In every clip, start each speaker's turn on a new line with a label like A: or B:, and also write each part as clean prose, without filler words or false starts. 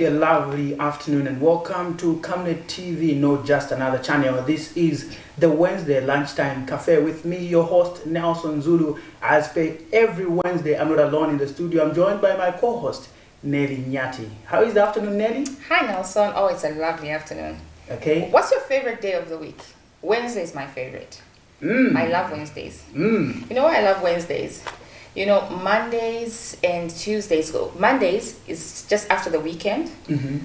A: indeed a lovely afternoon and welcome to Camnet TV, not just another channel. This is the Wednesday Lunchtime Cafe with me, your host Nelson Zulu. As per every Wednesday, I'm not alone in the studio. I'm joined by my co-host Nelly Nyati. How is the afternoon, Nelly?
B: Hi Nelson. Oh, it's a lovely afternoon.
A: Okay.
B: What's your favorite day of the week? Wednesday is my favorite. I love Wednesdays. You know why I love Wednesdays? You know, Mondays and Tuesdays. Mondays is just after the weekend.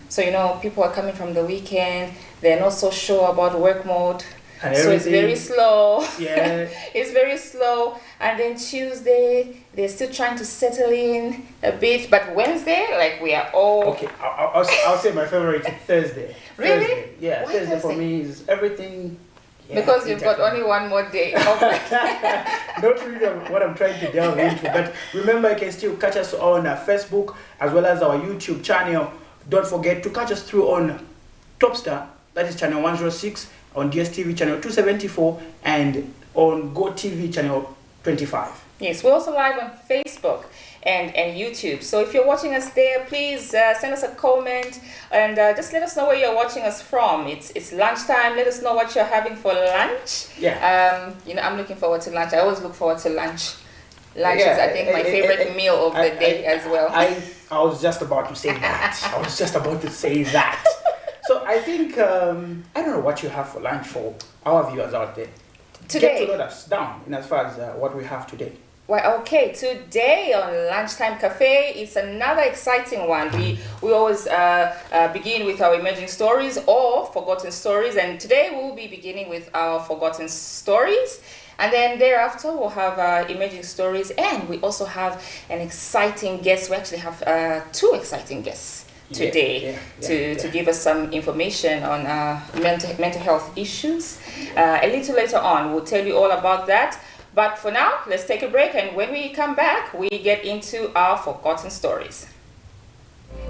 B: So, you know, people are coming from the weekend. They're not so sure about work mode. So it's very slow.
A: Yeah.
B: It's very slow. And then Tuesday, they're still trying to settle in a bit. But Wednesday, like we are all...
A: Okay, I'll say my favorite is Thursday.
B: Really?
A: Thursday. Yeah,
B: Why
A: Thursday for
B: Thursday?
A: me is everything... Yeah,
B: because you've got only one more day.
A: Not really what I'm trying to delve into, but remember you can still catch us on Facebook as well as our YouTube channel. Don't forget to catch us through on Topstar, that is channel 106, on DSTV channel 274, and on GoTV channel 25.
B: Yes, we're also live on Facebook and YouTube. So if you're watching us there, please send us a comment and just let us know where you're watching us from. It's lunchtime. Let us know what you're having for lunch.
A: Yeah.
B: You know, I'm looking forward to lunch. I always look forward to lunch. Lunch is, I think, my favorite meal of the day as well.
A: I was just about to say that. So I think, I don't know what you have for lunch for our viewers out there.
B: Today.
A: Get to let us down in as far as what we have today.
B: Well, okay, today on Lunchtime Cafe, it's another exciting one. We always begin with our emerging stories or forgotten stories, and today we'll be beginning with our forgotten stories, and then thereafter we'll have emerging stories, and we also have an exciting guest. We actually have two exciting guests today to give us some information on mental health issues. A little later on, we'll tell you all about that. But for now, let's take a break, and when we come back, we get into our forgotten stories.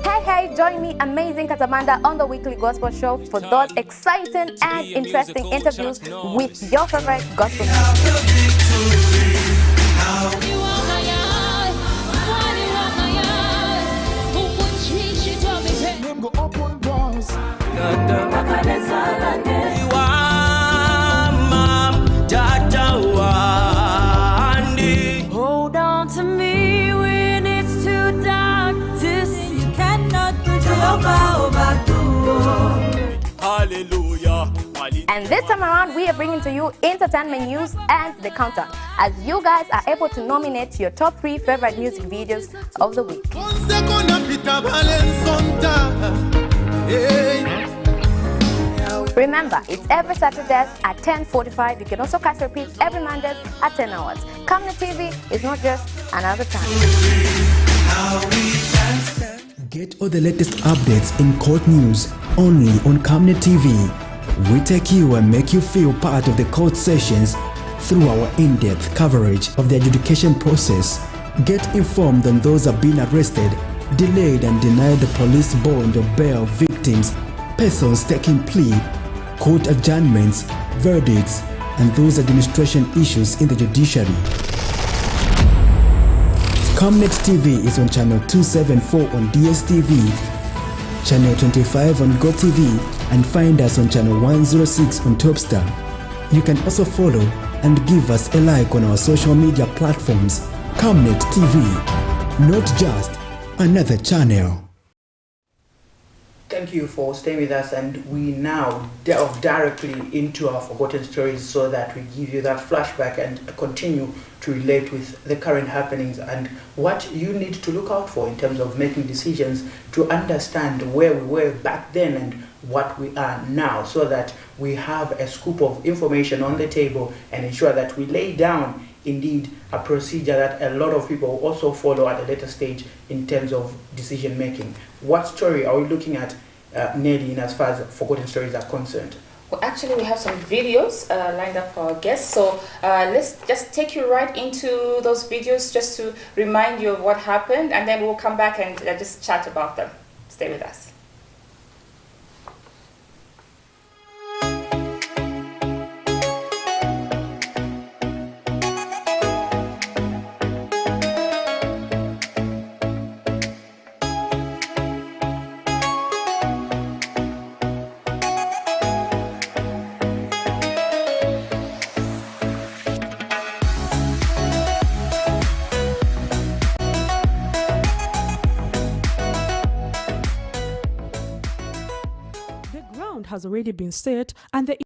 C: Hey, join me, Amazing Katamanda, on the weekly gospel show for those exciting and interesting interviews with your favorite gospel
D: Hold on to me when it's too dark to see. You cannot put your power back to Hallelujah.
C: And this time around, we are bringing to you entertainment news and the countdown, as you guys are able to nominate your top 3 favorite music videos of the week. Remember, it's every Saturday at 10:45. You can also catch repeats every Monday at 10 hours. Camnet TV is not just another time.
E: Get all the latest updates in court news only on Camnet TV. We take you and make you feel part of the court sessions through our in-depth coverage of the adjudication process. Get informed on those who have been arrested, delayed and denied the police bond or bail victims, persons taking plea, court adjournments, verdicts, and those administration issues in the judiciary. Camnet TV is on channel 274 on DSTV, channel 25 on GoTV, and find us on channel 106 on Topstar. You can also follow and give us a like on our social media platforms. Camnet TV, not just another channel.
A: Thank you for staying with us, and we now delve directly into our forgotten stories so that we give you that flashback and continue to relate with the current happenings and what you need to look out for in terms of making decisions to understand where we were back then and what we are now, so that we have a scoop of information on the table and ensure that we lay down indeed a procedure that a lot of people also follow at a later stage in terms of decision making. What story are we looking at, Nelly, in as far as forgotten stories are concerned?
B: Well, actually, we have some videos lined up for our guests. So let's just take you right into those videos just to remind you of what happened, and then we'll come back and just chat about them. Stay with us.
F: ground has already been set, and the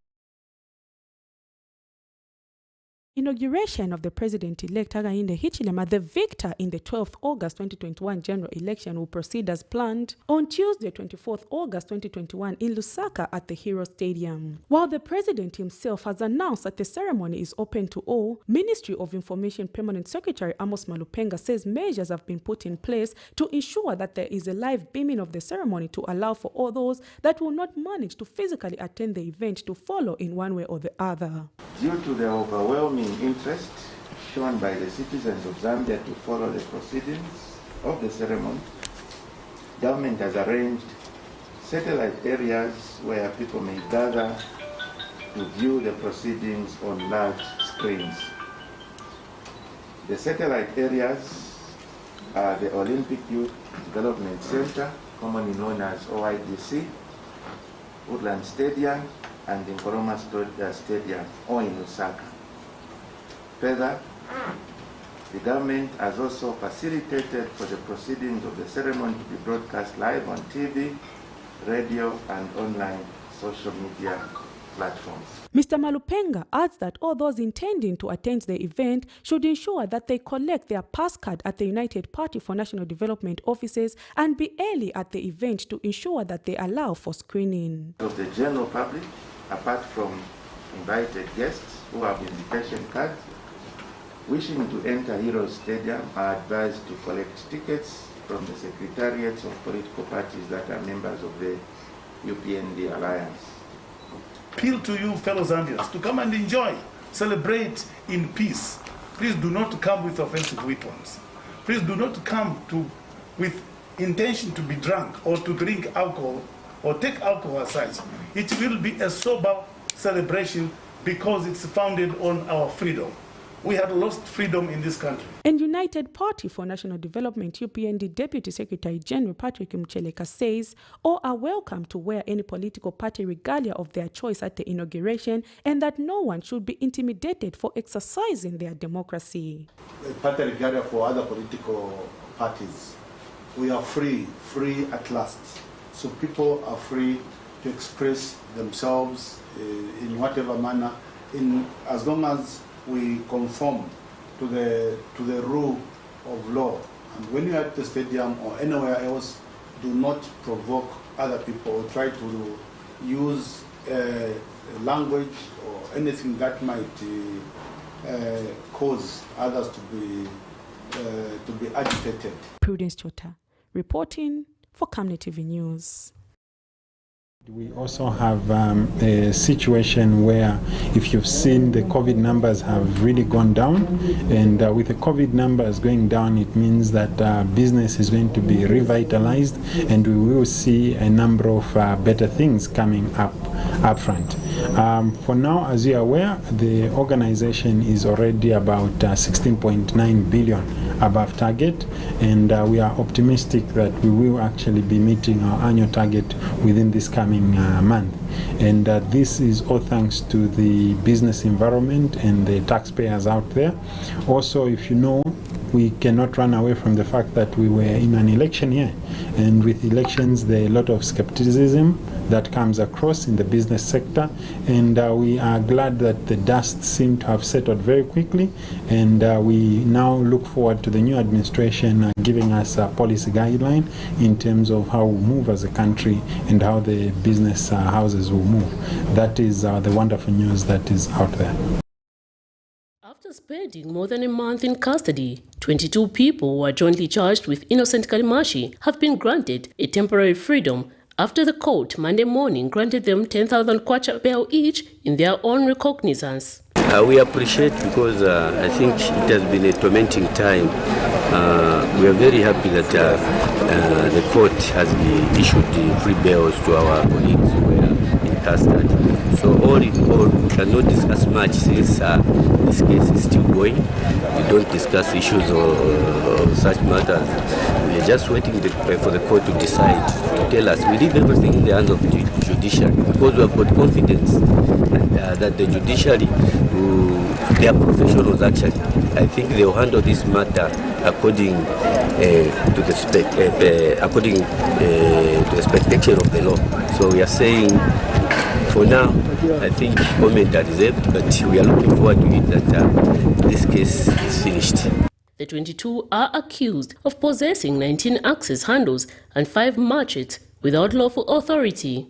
F: inauguration of the President-elect Hakainde Hichilema, the victor in the 12th August 2021 general election, will proceed as planned on Tuesday, 24th August 2021 in Lusaka at the Hero Stadium. While the President himself has announced that the ceremony is open to all, Ministry of Information Permanent Secretary Amos Malupenga says measures have been put in place to ensure that there is a live beaming of the ceremony to allow for all those that will not manage to physically attend the event to follow in one way or the other.
G: Due to the overwhelming interest shown by the citizens of Zambia to follow the proceedings of the ceremony, government has arranged satellite areas where people may gather to view the proceedings on large screens. The satellite areas are the Olympic Youth Development Center, commonly known as OIDC, Woodland Stadium, and the Nkrumah Stadium, or in Lusaka. Further, the government has also facilitated for the proceedings of the ceremony to be broadcast live on TV, radio, and online social media platforms.
F: Mr. Malupenga adds that all those intending to attend the event should ensure that they collect their pass card at the United Party for National Development offices and be early at the event to ensure that they allow for screening.
G: Of the general public, apart from invited guests who have invitation cards, wishing to enter Heroes Stadium are advised to collect tickets from the secretariats of political parties that are members of the UPND Alliance.
H: Appeal to you, fellow Zambians, to come and enjoy, celebrate in peace. Please do not come with offensive weapons. Please do not come with intention to be drunk or to drink alcohol or take alcohol as such. It will be a sober celebration because it's founded on our freedom. We had lost freedom in this country.
F: And United Party for National Development UPND Deputy Secretary General Patrick Mcheleka says all are welcome to wear any political party regalia of their choice at the inauguration, and that no one should be intimidated for exercising their democracy.
I: Party regalia for other political parties. We are free at last. So people are free to express themselves in whatever manner, as long as we conform to the rule of law. And when you're at the stadium or anywhere else, do not provoke other people or try to use language or anything that might cause others to be agitated.
F: Prudence Chota, reporting for Camnet TV News.
J: We also have a situation where, if you've seen, the COVID numbers have really gone down, and with the COVID numbers going down, it means that business is going to be revitalized, and we will see a number of better things coming up front. For now, as you are aware, the organization is already about 16.9 billion above target, and we are optimistic that we will actually be meeting our annual target within this coming month. And this is all thanks to the business environment and the taxpayers out there. Also, if you know, we cannot run away from the fact that we were in an election year, and with elections there are a lot of skepticism that comes across in the business sector, and we are glad that the dust seemed to have settled very quickly, and we now look forward to the new administration giving us a policy guideline in terms of how we move as a country and how the business houses will move. That is the wonderful news that is out there.
K: After spending more than a month in custody, 22 people who are jointly charged with Innocent Kalimashi have been granted a temporary freedom after the court Monday morning granted them 10,000 kwacha bail each in their own recognizance.
L: We appreciate, because I think it has been a tormenting time. We are very happy that the court has issued free bails to our colleagues who were in custody. So all in all, we cannot discuss much since this case is still going. We don't discuss issues or such matters. We are just waiting for the court to decide, to tell us. We leave everything in the hands of the judiciary, because we have got confidence that the judiciary, they are professionals actually. I think they will handle this matter according to the expectation of the law. So we are saying For now, I think comment are reserved, but we are looking forward to it that this case is finished.
K: The 22 are accused of possessing 19 access handles and 5 machetes without lawful authority.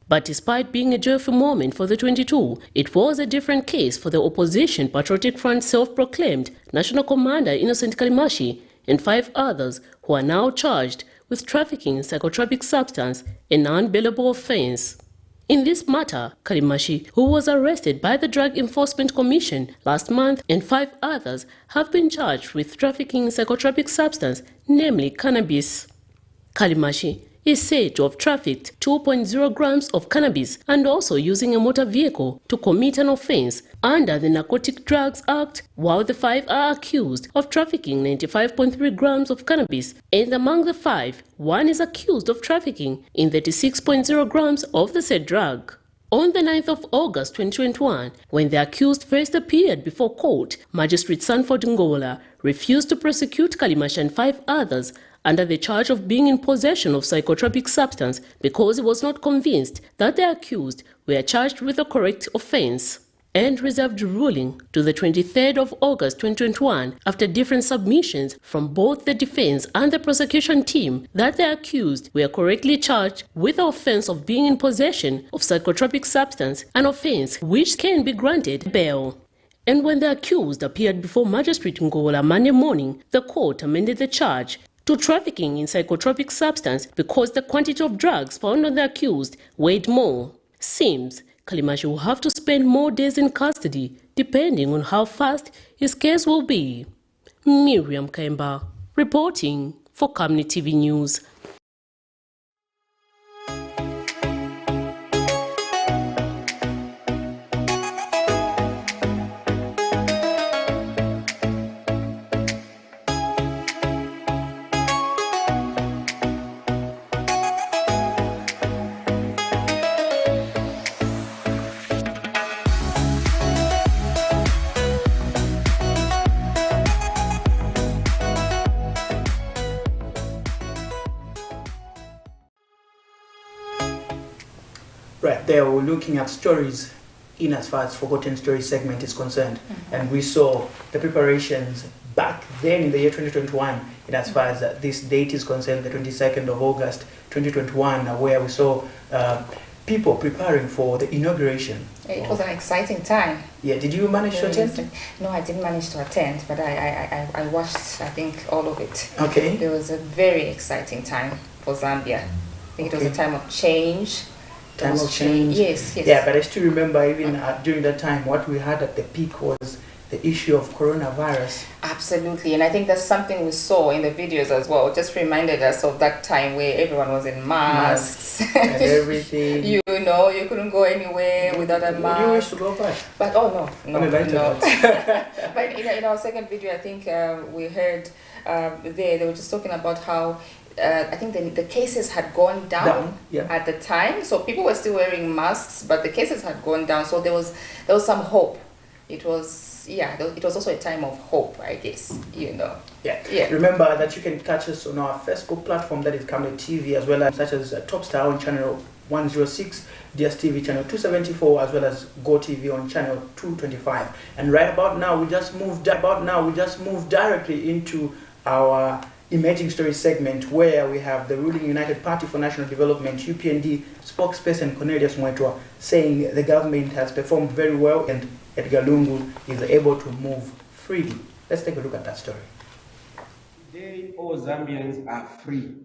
K: But despite being a joyful moment for the 22, it was a different case for the opposition Patriotic Front self-proclaimed National Commander Innocent Kalimashi and 5 others who are now charged with trafficking in psychotropic substance, a non-bailable offense. In this matter, Kalimashi, who was arrested by the Drug Enforcement Commission last month, and 5 others have been charged with trafficking in psychotropic substance, namely cannabis. Kalimashi is said to have trafficked 2.0 grams of cannabis and also using a motor vehicle to commit an offense under the Narcotic Drugs Act, while the 5 are accused of trafficking 95.3 grams of cannabis, and among the 5, 1 is accused of trafficking in 36.0 grams of the said drug. On the 9th of August 2021, when the accused first appeared before court, Magistrate Sanford Ngola refused to prosecute Kalimashi and 5 others under the charge of being in possession of psychotropic substance because he was not convinced that the accused were charged with the correct offense, and reserved ruling to the 23rd of August 2021 after different submissions from both the defense and the prosecution team that the accused were correctly charged with the offense of being in possession of psychotropic substance, an offense which can be granted bail. And when the accused appeared before Magistrate Ngola Monday morning, the court amended the charge to trafficking in psychotropic substance because the quantity of drugs found on the accused weighed more. Seems Kalimashi will have to spend more days in custody depending on how fast his case will be. Miriam Kemba, reporting for Camnet TV News.
A: Right there, we're looking at stories in as far as Forgotten Stories segment is concerned. And we saw the preparations back then in the year 2021, in as far as this date is concerned, the 22nd of August 2021, where we saw people preparing for the inauguration.
B: It was an exciting time.
A: Yeah, did you manage to attend?
B: No, I didn't manage to attend, but I watched, I think, all of it.
A: Okay.
B: It was a very exciting time for Zambia. I think it was a time of change.
A: Time of change.
B: Yes, yes.
A: Yeah, but I still remember even during that time, what we had at the peak was the issue of coronavirus.
B: Absolutely, and I think that's something we saw in the videos as well. It just reminded us of that time where everyone was in masks
A: and everything.
B: You know, you couldn't go anywhere without a mask.
A: You used to go back?
B: But oh no. But in our second video, I think we heard they were just talking about how I think the cases had gone down at the time, so people were still wearing masks, but the cases had gone down, so there was some hope. It was also a time of hope, I guess, you know.
A: Yeah. Remember that you can catch us on our Facebook platform, that is Camnet TV, as well as such as Top Star on channel 106, DSTV channel 274, as well as Go TV on channel 225. And right about now, we just moved directly into our Emerging Stories segment, where we have the ruling United Party for National Development, UPND, spokesperson Cornelius Mwetwa saying the government has performed very well and Edgar Lungu is able to move freely. Let's take a look at that story.
M: Today, all Zambians are free.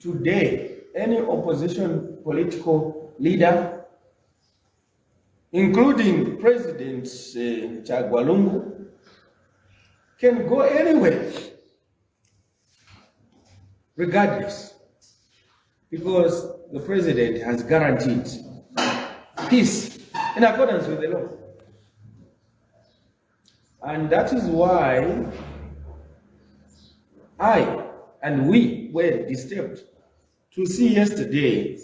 M: Today, any opposition political leader, including President Chagwa Lungu, can go anywhere, regardless, because the president has guaranteed peace in accordance with the law. And that is why I and we were disturbed to see yesterday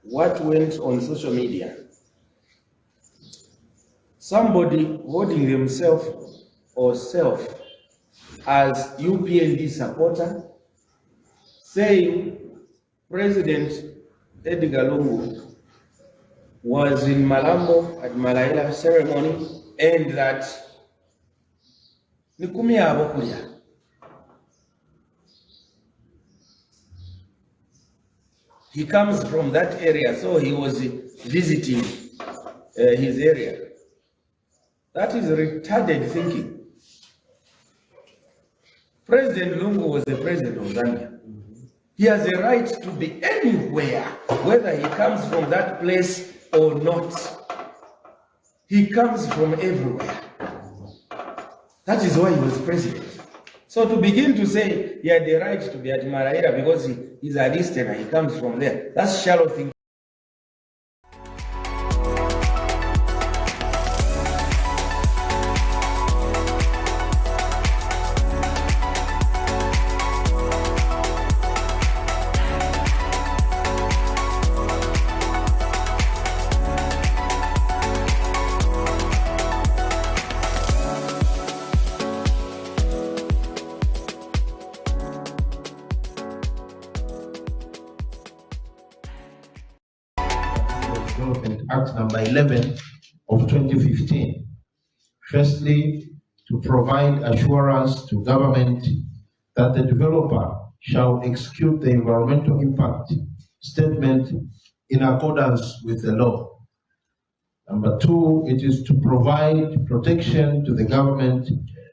M: what went on social media. Somebody holding themselves or self as UPND supporter, saying President Edgar Lungu was in Malambo at Malaila ceremony, and that Nikumia Abokuya. He comes from that area, so he was visiting his area. That is retarded thinking. President Lungu was the president of Zambia. He has a right to be anywhere, whether he comes from that place or not. He comes from everywhere. That is why he was president. So to begin to say he had the right to be at Maraira because he's a listener, he comes from there, that's shallow thinking.
N: Act number 11 of 2015. Firstly, to provide assurance to government that the developer shall execute the environmental impact statement in accordance with the law. Number two, it is to provide protection to the government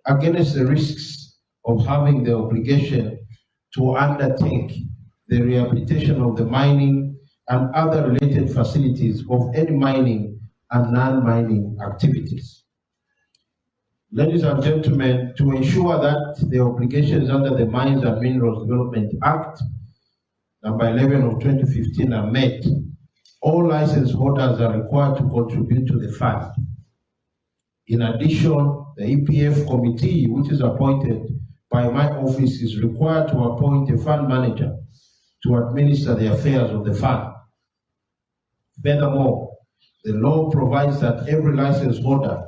N: against the risks of having the obligation to undertake the rehabilitation of the mining and other related facilities of any mining and non-mining activities. Ladies and gentlemen, to ensure that the obligations under the Mines and Minerals Development Act, number 11 of 2015 are met, all license holders are required to contribute to the fund. In addition, the EPF committee, which is appointed by my office, is required to appoint a fund manager to administer the affairs of the fund. Furthermore, the law provides that every license holder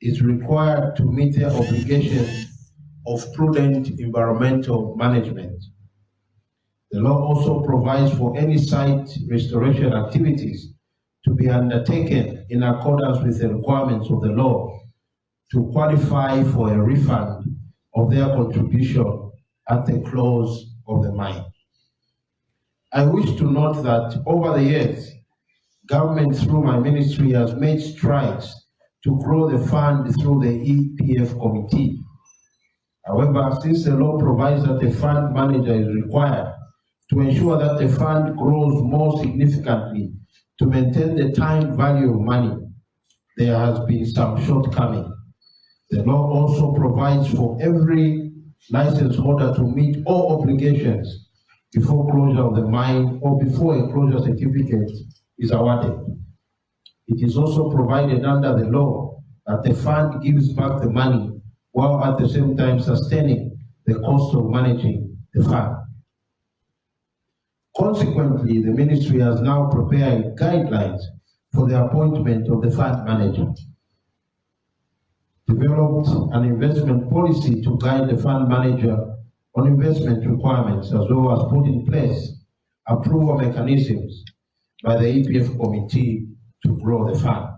N: is required to meet their obligations of prudent environmental management. The law also provides for any site restoration activities to be undertaken in accordance with the requirements of the law to qualify for a refund of their contribution at the close of the mine. I wish to note that over the years, government through my ministry has made strides to grow the fund through the EPF committee. However, since the law provides that the fund manager is required to ensure that the fund grows more significantly to maintain the time value of money, there has been some shortcoming. The law also provides for every license holder to meet all obligations before closure of the mine or before a closure certificate is awarded. It is also provided under the law that the fund gives back the money while at the same time sustaining the cost of managing the fund. Consequently, the ministry has now prepared guidelines for the appointment of the fund manager, developed an investment policy to guide the fund manager on investment requirements, as well as put in place approval mechanisms by the EPF committee to grow the fund.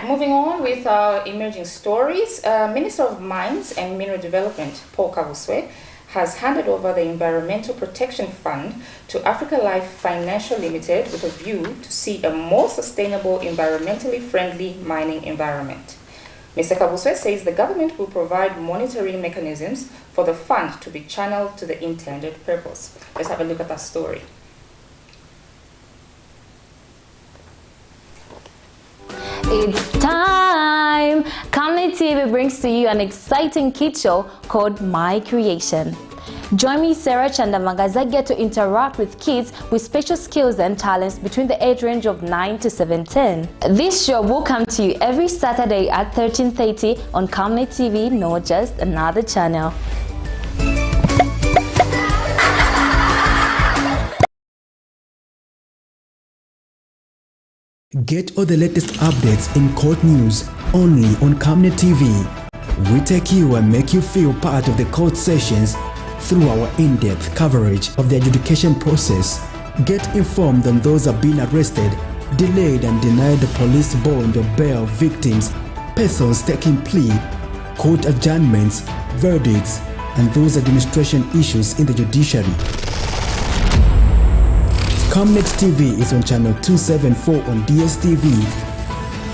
B: Moving on with our emerging stories, Minister of Mines and Mineral Development, Paul Kabuswe, has handed over the Environmental Protection Fund to Africa Life Financial Limited with a view to see a more sustainable, environmentally friendly mining environment. Mr. Kabuswe says the government will provide monitoring mechanisms for the fund to be channeled to the intended purpose. Let's have a look at that story.
C: It's time! Camnet TV brings to you an exciting kid show called My Creation.
O: Join me, Sarah Chandamagazagia, to interact with kids with special skills and talents between the age range of 9 to 17. This show will come to you every Saturday at 13:30 on Camnet TV, not just another channel.
E: Get all the latest updates in court news only on Camnet TV. We take you and make you feel part of the court sessions through our in-depth coverage of the adjudication process. Get informed on those who have been arrested, delayed and denied the police bond or bail victims, persons taking plea, court adjournments, verdicts, and those administration issues in the judiciary. Camnet TV is on channel 274 on DSTV,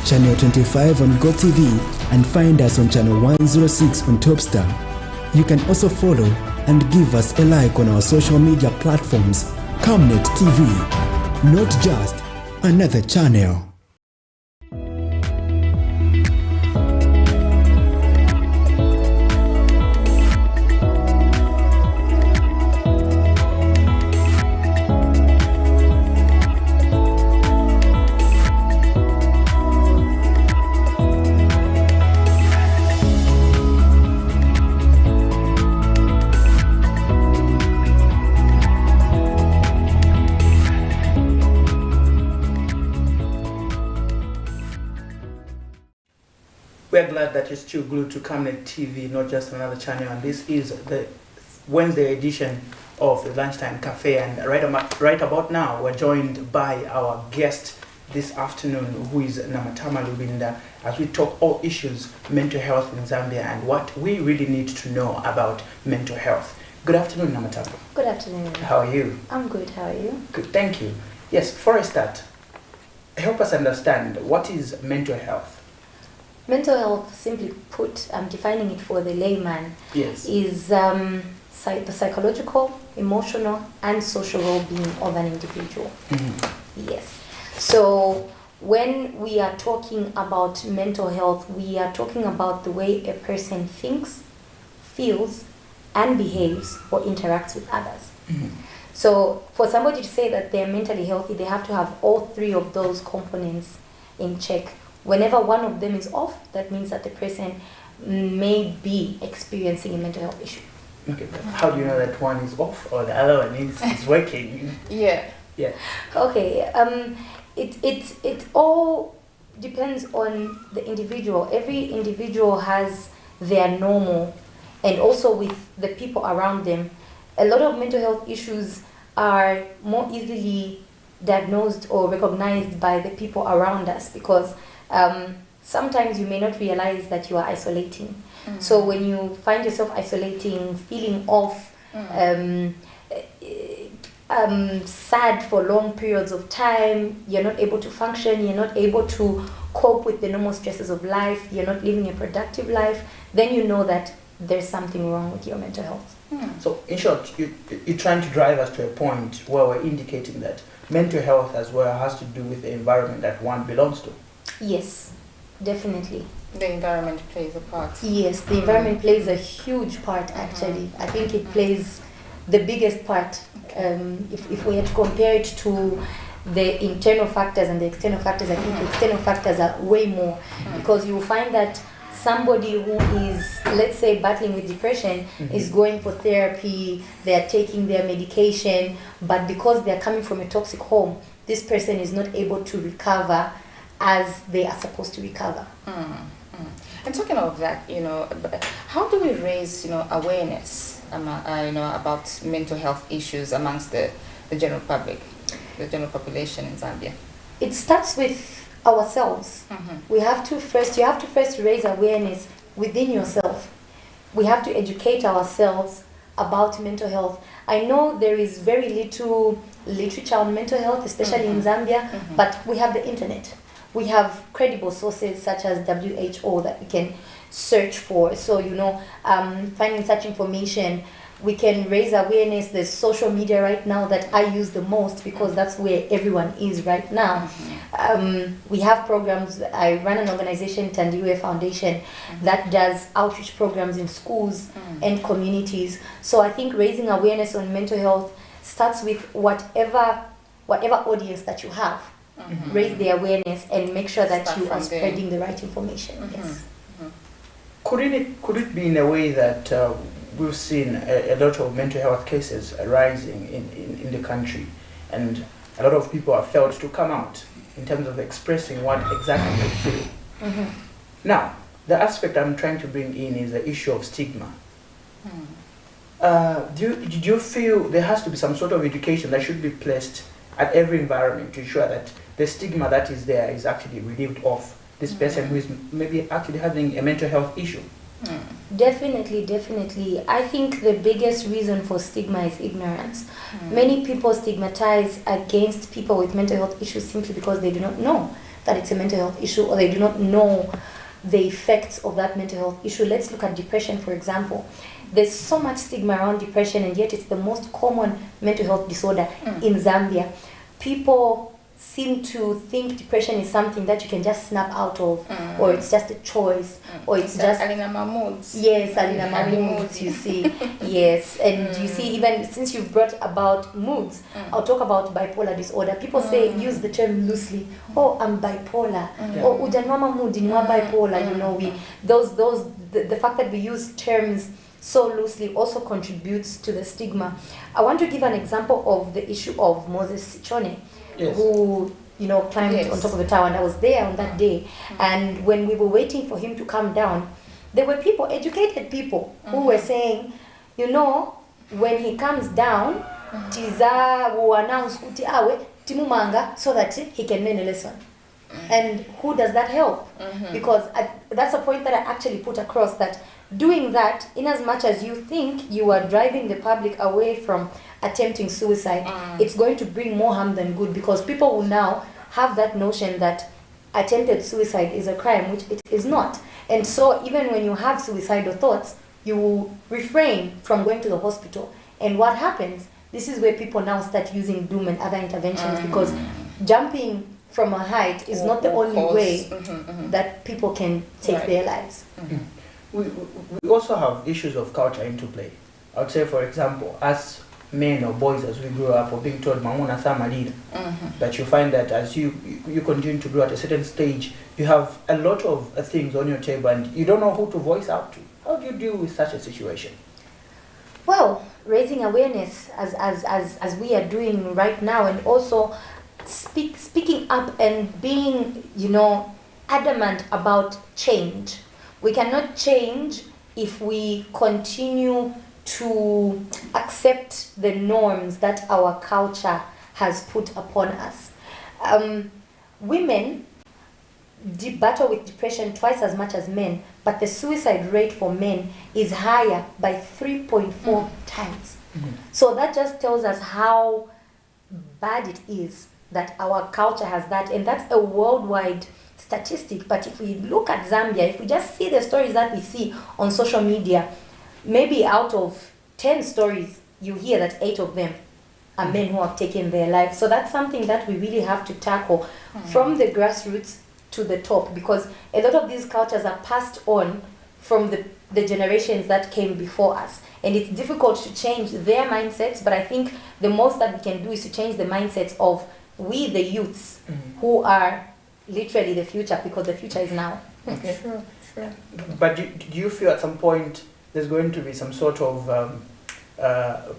E: channel 25 on GoTV, and find us on channel 106 on Topstar. You can also follow and give us a like on our social media platforms. Camnet TV, not just another channel.
A: We're glad that you're still glued to Camnet TV, not just another channel. And this is the Wednesday edition of the Lunchtime Cafe. And right about now, we're joined by our guest this afternoon, who is Namatama Lubinda, as we talk all issues mental health in Zambia and what we really need to know about mental health. Good afternoon, Namatama.
P: Good afternoon.
A: How are you?
P: I'm good. How are you?
A: Good, thank you. Yes, before I start, help us understand what is mental health.
P: Mental health, simply put, I'm defining it for the layman,
A: yes,
P: is the psychological, emotional, and social well-being of an individual. Mm-hmm. Yes. So when we are talking about mental health, we are talking about the way a person thinks, feels, and behaves or interacts with others. Mm-hmm. So for somebody to say that they're mentally healthy, they have to have all three of those components in check. Whenever one of them is off, that means that the person may be experiencing a mental health issue.
A: Okay, but how do you know that one is off or the other one is working?
P: Yeah.
A: Yeah.
P: Okay. It all depends on the individual. Every individual has their normal, and also with the people around them. A lot of mental health issues are more easily diagnosed or recognized by the people around us, because sometimes you may not realize that you are isolating. Mm. So when you find yourself isolating, feeling off, sad for long periods of time, you're not able to function, you're not able to cope with the normal stresses of life, you're not living a productive life, then you know that there's something wrong with your mental health.
A: Mm. So in short, you're trying to drive us to a point where we're indicating that mental health as well has to do with the environment that one belongs to.
P: Yes, definitely.
B: The environment plays a part.
P: Yes, the environment plays a huge part, actually. I think it plays the biggest part. If we had to compare it to the internal factors and the external factors, I think the external factors are way more, because you will find that somebody who is, let's say, battling with depression is going for therapy, they are taking their medication, but because they are coming from a toxic home, this person is not able to recover as they are supposed to recover.
B: And talking of that, how do we raise, awareness, about mental health issues amongst the general public, the general population in Zambia?
P: It starts with ourselves. You have to first raise awareness within yourself. We have to educate ourselves about mental health. I know there is very little literature on mental health, especially in Zambia, but we have the internet. We have credible sources such as WHO that we can search for. So, finding such information we can raise awareness. There's social media right now that I use the most because that's where everyone is right now. We have programs. I run an organization, Tandiwe Foundation, that does outreach programs in schools and communities. So I think raising awareness on mental health starts with whatever audience that you have. Raise the awareness and make sure that you are spreading the right information. Yes.
A: Could it be in a way that we've seen a lot of mental health cases rising in the country, and a lot of people have failed to come out in terms of expressing what exactly they feel? Now, the aspect I'm trying to bring in is the issue of stigma. Do you feel there has to be some sort of education that should be placed at every environment to ensure that the stigma that is there is actually relieved of this person who is maybe actually having a mental health issue?
P: Definitely. I think the biggest reason for stigma is ignorance. Many people stigmatize against people with mental health issues simply because they do not know that it's a mental health issue, or they do not know the effects of that mental health issue. Let's look at depression, for example. There's so much stigma around depression, and yet it's the most common mental health disorder in Zambia. People seem to think depression is something that you can just snap out of, or it's just a choice, or it's just
B: Alina moods.
P: Yes, Alina moods, you see. Yes, and you see, even since you've brought about moods, I'll talk about bipolar disorder. People say, use the term loosely. Oh, I'm bipolar. Oh, ujanwama mood in bipolar. You know, the fact that we use terms so loosely also contributes to the stigma. I want to give an example of the issue of Moses Sichone, who climbed on top of the tower, and I was there on that day. And when we were waiting for him to come down, there were people, educated people, who were saying, when he comes down, tiza will announce kuti awe timumanga so that he can learn a lesson. And who does that help? Because that's a point that I actually put across, that doing that, in as much as you think you are driving the public away from attempting suicide, it's going to bring more harm than good, because people will now have that notion that attempted suicide is a crime, which it is not. And so even when you have suicidal thoughts, you will refrain from going to the hospital. And what happens? This is where people now start using doom and other interventions, because jumping from a height is not the only way that people can take their lives.
A: We also have issues of culture into play. I would say, for example, as men or boys, as we grow up, or being told Mamuna Samalida, that you find that as you continue to grow at a certain stage, you have a lot of things on your table and you don't know who to voice out to. How do you deal with such a situation?
P: Well, raising awareness as we are doing right now, and also speaking up and being, adamant about change. We cannot change if we continue to accept the norms that our culture has put upon us. Women battle with depression twice as much as men, but the suicide rate for men is higher by 3.4 times. So that just tells us how bad it is that our culture has that, and that's a worldwide statistic. But if we look at Zambia, if we just see the stories that we see on social media, maybe out of 10 stories, you hear that 8 of them are men who have taken their lives. So that's something that we really have to tackle from the grassroots to the top, because a lot of these cultures are passed on from the generations that came before us. And it's difficult to change their mindsets, but I think the most that we can do is to change the mindsets of we, the youths, who are literally the future, because the future is now.
B: Sure.
A: But do you feel at some point there's going to be some sort of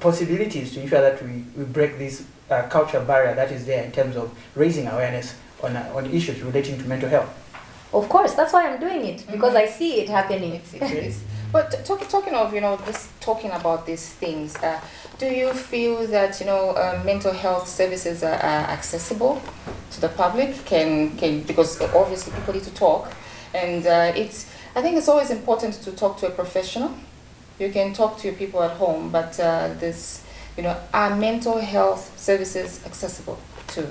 A: possibilities to ensure that we break this cultural barrier that is there in terms of raising awareness on issues relating to mental health?
P: Of course, that's why I'm doing it, because I see it happening.
B: But talking of, talking about these things, do you feel that, mental health services are accessible to the public? Because obviously people need to talk, and I think it's always important to talk to a professional. You can talk to your people at home, but are mental health services accessible to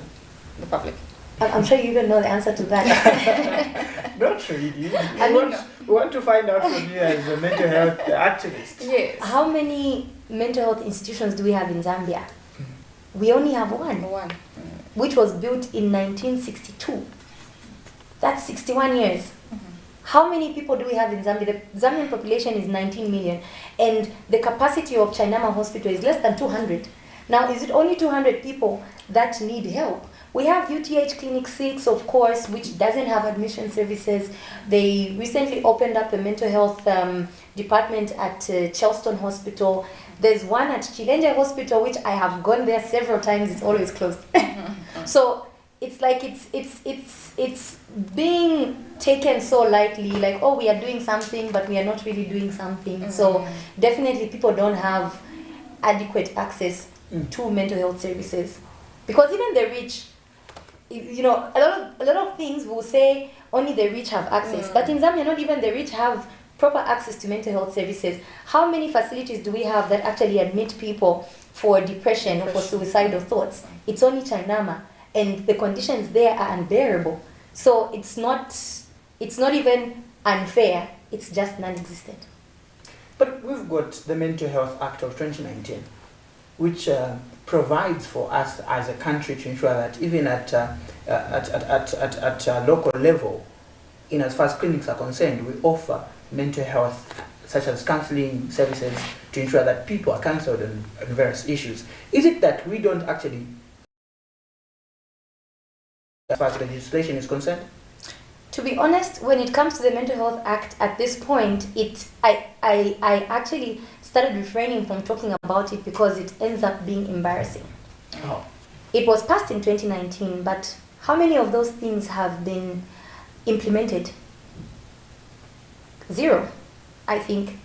B: the public?
P: I'm sure you even know the answer to that.
A: Not really. We want to find out from you as a mental health activist.
B: Yes.
P: How many mental health institutions do we have in Zambia? We only have one. Which was built in 1962. That's 61 years. How many people do we have in Zambia? The Zambian population is 19 million, and the capacity of Chainama Hospital is less than 200. Now, is it only 200 people that need help? We have UTH Clinic 6, of course, which doesn't have admission services. They recently opened up a mental health department at Charleston Hospital. There's one at Chilenje Hospital, which I have gone there several times. It's always closed. So it's like it's being taken so lightly, like, oh, we are doing something, but we are not really doing something. So definitely people don't have adequate access to mental health services, because even the rich, you know, a lot of things will say only the rich have access, but in Zambia not even the rich have proper access to mental health services. How many facilities do we have that actually admit people for depression or for suicidal thoughts? It's only Chainama, and the conditions there are unbearable. So it's not even unfair, it's just non-existent.
A: But we've got the Mental Health Act of 2019, which provides for us as a country to ensure that even at local level, in as far as clinics are concerned, we offer mental health, such as counseling services, to ensure that people are counseled on various issues. Is it that we don't actually, as far as the legislation is concerned?
P: To be honest, when it comes to the Mental Health Act, at this point, I actually started refraining from talking about it because it ends up being embarrassing.
A: Oh.
P: It was passed in 2019, but how many of those things have been implemented? Zero, I think.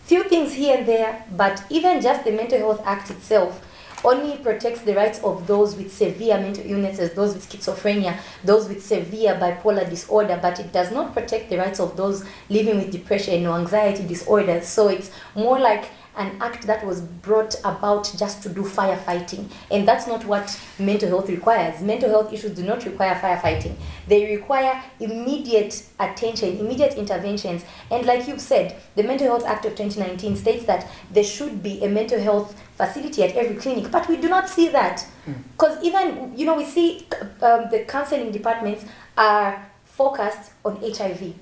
P: Few things here and there, but even just the Mental Health Act itself only protects the rights of those with severe mental illnesses, those with schizophrenia, those with severe bipolar disorder, but it does not protect the rights of those living with depression or anxiety disorders. So it's more like an act that was brought about just to do firefighting, and that's not what mental health requires. Mental health issues do not require firefighting. They require immediate attention, immediate interventions, and like you've said, the Mental Health Act of 2019 states that there should be a mental health facility at every clinic, but we do not see that. Because even, you know, we see the counseling departments are focused on HIV.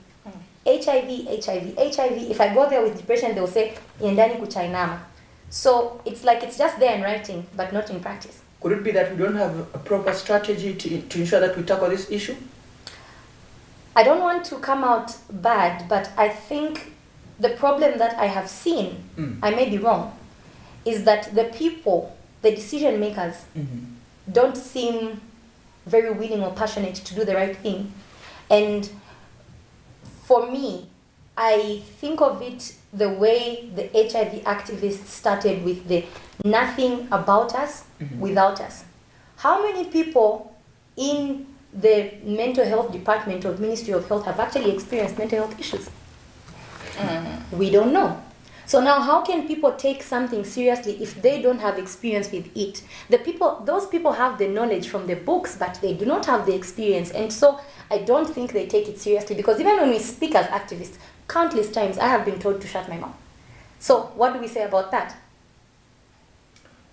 P: HIV. If I go there with depression, they'll say, Yendani ku Chainama. So it's like it's just there in writing, but not in practice.
A: Could it be that we don't have a proper strategy to ensure that we tackle this issue?
P: I don't want to come out bad, but I think the problem that I have seen, I may be wrong, is that the people, the decision makers, don't seem very willing or passionate to do the right thing. And for me, I think of it the way the HIV activists started with the nothing about us without us. How many people in the mental health department of Ministry of Health have actually experienced mental health issues? We don't know. So now how can people take something seriously if they don't have experience with it? Those people have the knowledge from the books, but they do not have the experience. And so I don't think they take it seriously, because even when we speak as activists, countless times I have been told to shut my mouth. So what do we say about that?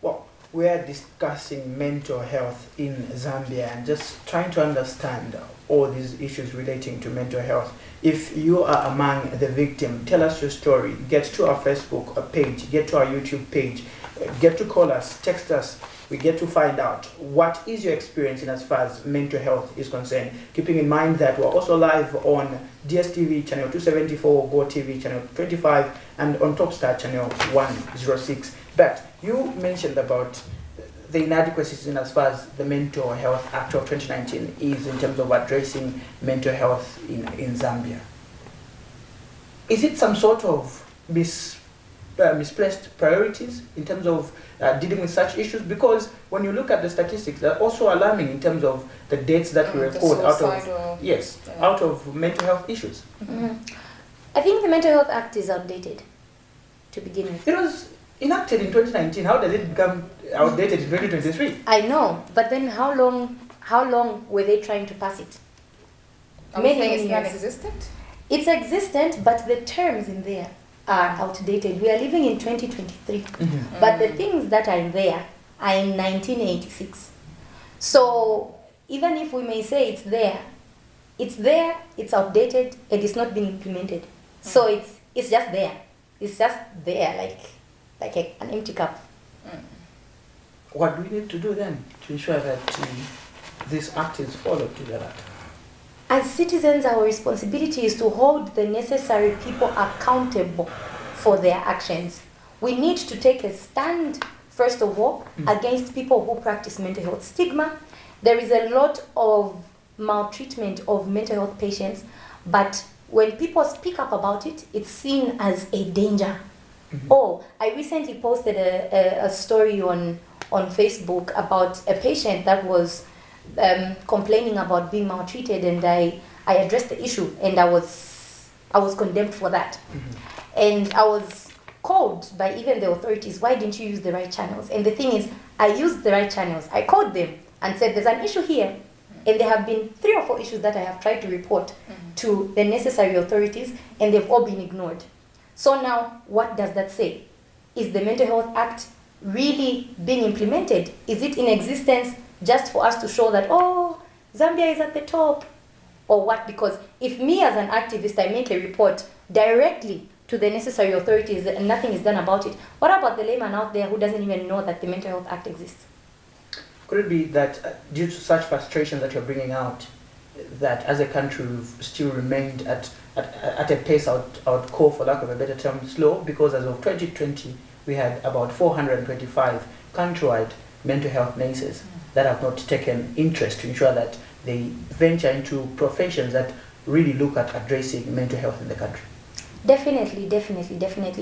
A: Well, we are discussing mental health in Zambia and just trying to understand all these issues relating to mental health. If you are among the victim, tell us your story. Get to our Facebook page, get to our YouTube page, get to call us, text us. We get to find out what is your experience in as far as mental health is concerned. Keeping in mind that we're also live on DSTV channel 274, Go TV channel 25, and on Topstar channel 106. But you mentioned about the inadequacies in as far as the Mental Health Act of 2019 is in terms of addressing mental health in Zambia. Is it some sort of misplaced priorities in terms of dealing with such issues? Because when you look at the statistics, they're also alarming in terms of the deaths that we record out of mental health issues.
P: I think the Mental Health Act is outdated, to begin with.
A: It was enacted in 2019. How does it become outdated in 2023?
P: I know, but then how long how long were they trying to pass it?
B: Are you saying it's non-existent?
P: It's existent, but the terms in there are outdated. We are living in 2023, but the things that are in there are in 1986. So even if we may say it's there, it's outdated, and it's not being implemented. So it's just there. It's just there, like an empty cup.
A: What do we need to do then to ensure that this act is followed to the letter?
P: As citizens, our responsibility is to hold the necessary people accountable for their actions. We need to take a stand, first of all, against people who practice mental health stigma. There is a lot of maltreatment of mental health patients, but when people speak up about it, it's seen as a danger. Oh, I recently posted a story on Facebook about a patient that was complaining about being maltreated, and I addressed the issue, and I was condemned for that. And I was called by even the authorities, why didn't you use the right channels? And the thing is, I used the right channels. I called them and said, there's an issue here. And there have been 3 or 4 issues that I have tried to report to the necessary authorities, and they've all been ignored. So now, what does that say? Is the Mental Health Act really being implemented? Is it in existence just for us to show that, oh, Zambia is at the top? Or what? Because if me as an activist, I make a report directly to the necessary authorities and nothing is done about it, what about the layman out there who doesn't even know that the Mental Health Act exists?
A: Could it be that due to such frustration that you're bringing out, that as a country we've still remained at a pace I would call, for lack of a better term, slow? Because as of 2020, we had about 425 countrywide mental health nurses that have not taken interest to ensure that they venture into professions that really look at addressing mental health in the country.
P: Definitely,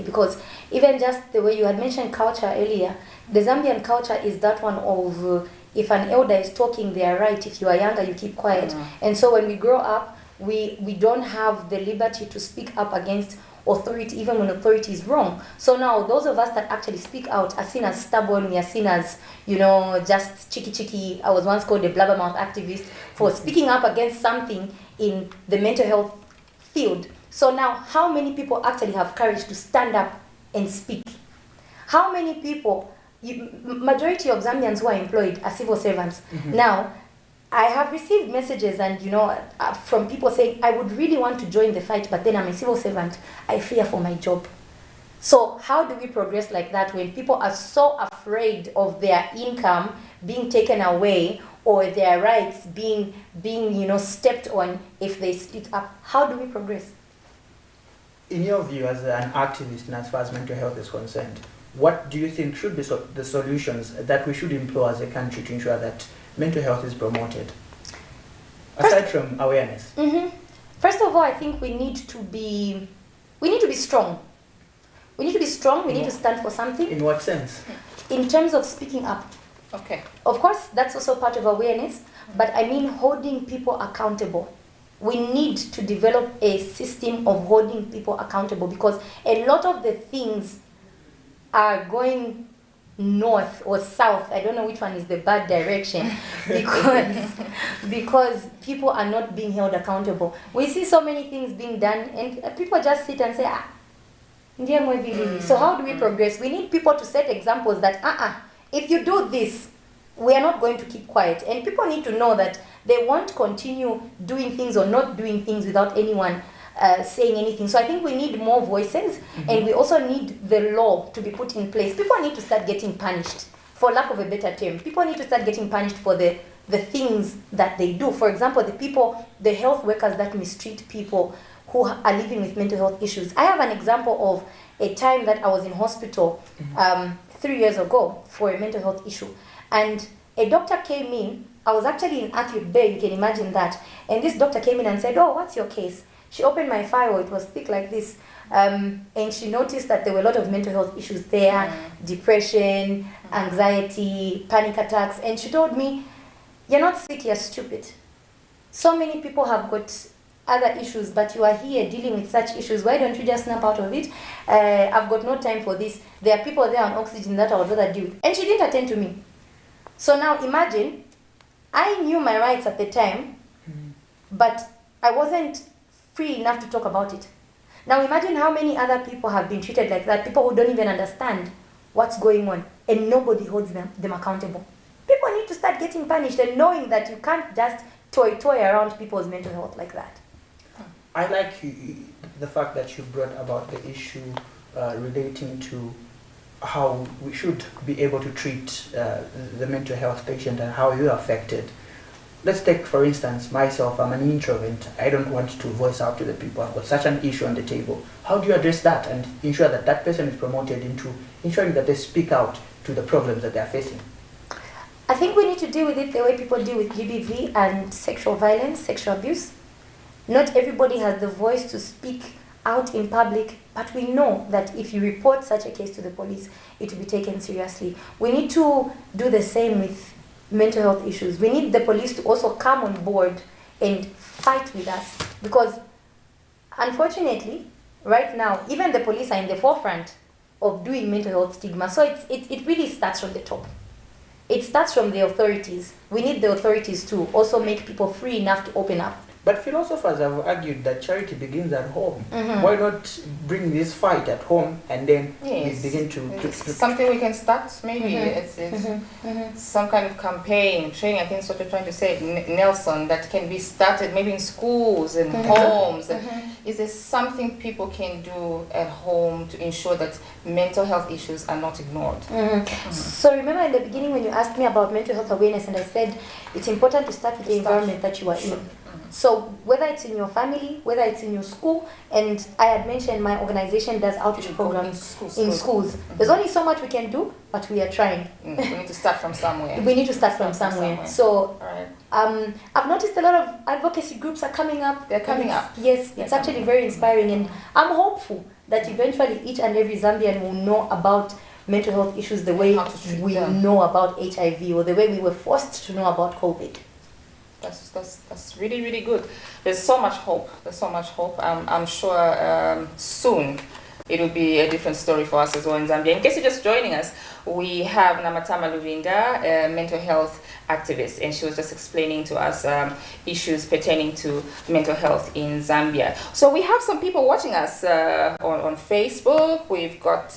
P: because even just the way you had mentioned culture earlier, the Zambian culture is that one of if an elder is talking, they are right. If you are younger, you keep quiet. And so when we grow up, we don't have the liberty to speak up against authority, even when authority is wrong. So now those of us that actually speak out are seen as stubborn, we are seen as, just cheeky. I was once called a blabbermouth activist for speaking up against something in the mental health field. So now, how many people actually have courage to stand up and speak? How many people, majority of Zambians who are employed are civil servants. Now, I have received messages and, from people saying, I would really want to join the fight, but then I'm a civil servant. I fear for my job. So how do we progress like that when people are so afraid of their income being taken away or their rights being stepped on if they speak up? How do we progress?
A: In your view, as an activist and as far as mental health is concerned, what do you think should be the solutions that we should employ as a country to ensure that mental health is promoted, aside from awareness?
P: First of all, I think we need to be strong. We need to be strong. We need to stand for something.
A: In what sense?
P: In terms of speaking up.
B: Okay.
P: Of course, that's also part of awareness, but I mean holding people accountable. We need to develop a system of holding people accountable, because a lot of the things are going north or south. I don't know which one is the bad direction, because people are not being held accountable. We see so many things being done and people just sit and say, so how do we progress? We need people to set examples that if you do this, we are not going to keep quiet. And people need to know that they won't continue doing things or not doing things without anyone saying anything. So I think we need more voices, and we also need the law to be put in place. People need to start getting punished, for lack of a better term. People need to start getting punished for the things that they do. For example, the health workers that mistreat people who are living with mental health issues. I have an example of a time that I was in hospital 3 years ago for a mental health issue. And a doctor came in. I was actually in acute bed, you can imagine that. And this doctor came in and said, oh, what's your case? She opened my file, it was thick like this. And she noticed that there were a lot of mental health issues there, depression, anxiety, panic attacks. And she told me, you're not sick, you're stupid. So many people have got other issues, but you are here dealing with such issues. Why don't you just snap out of it? I've got no time for this. There are people there on oxygen that I would rather deal with. And she didn't attend to me. So now imagine I knew my rights at the time, but I wasn't free enough to talk about it. Now imagine how many other people have been treated like that, people who don't even understand what's going on, and nobody holds them accountable. People need to start getting punished and knowing that you can't just toy around people's mental health like that.
A: I like the fact that you brought about the issue relating to how we should be able to treat the mental health patient and how you're affected. Let's take, for instance, myself. I'm an introvert. I don't want to voice out to the people. I've got such an issue on the table. How do you address that and ensure that that person is promoted into ensuring that they speak out to the problems that they're facing?
P: I think we need to deal with it the way people deal with GBV and sexual violence, sexual abuse. Not everybody has the voice to speak out in public, but we know that if you report such a case to the police, it will be taken seriously. We need to do the same with mental health issues. We need the police to also come on board and fight with us, because unfortunately, right now, even the police are in the forefront of doing mental health stigma. So it really starts from the top. It starts from the authorities. We need the authorities to also make people free enough to open up.
A: But philosophers have argued that charity begins at home.
B: Mhm.
A: Why not bring this fight at home and then
B: Yes.
A: we begin to
B: something we can start, maybe.
P: Mhm.
B: It's some kind of campaign, training, I think that's what you're trying to say, Nelson, that can be started maybe in schools and homes. Is there something people can do at home to ensure that mental health issues are not ignored?
P: So remember in the beginning when you asked me about mental health awareness, and I said it's important to start with the environment that you are in. So whether it's in your family, whether it's in your school, and I had mentioned my organization does outreach programs in schools. There's only so much we can do, but we are trying.
B: We need to start from somewhere.
P: We need to start from somewhere. So I've noticed a lot of advocacy groups are coming up.
B: They're coming up.
P: Yes, it's actually very inspiring, and I'm hopeful that eventually each and every Zambian will know about mental health issues the way we know about HIV, or the way we were forced to know about COVID.
B: That's really, really good. There's so much hope. There's so much hope. I'm sure soon it will be a different story for us as well in Zambia. In case you're just joining us, we have Namatama Luvinda, a mental health activist, and she was just explaining to us issues pertaining to mental health in Zambia. So we have some people watching us on Facebook. We've got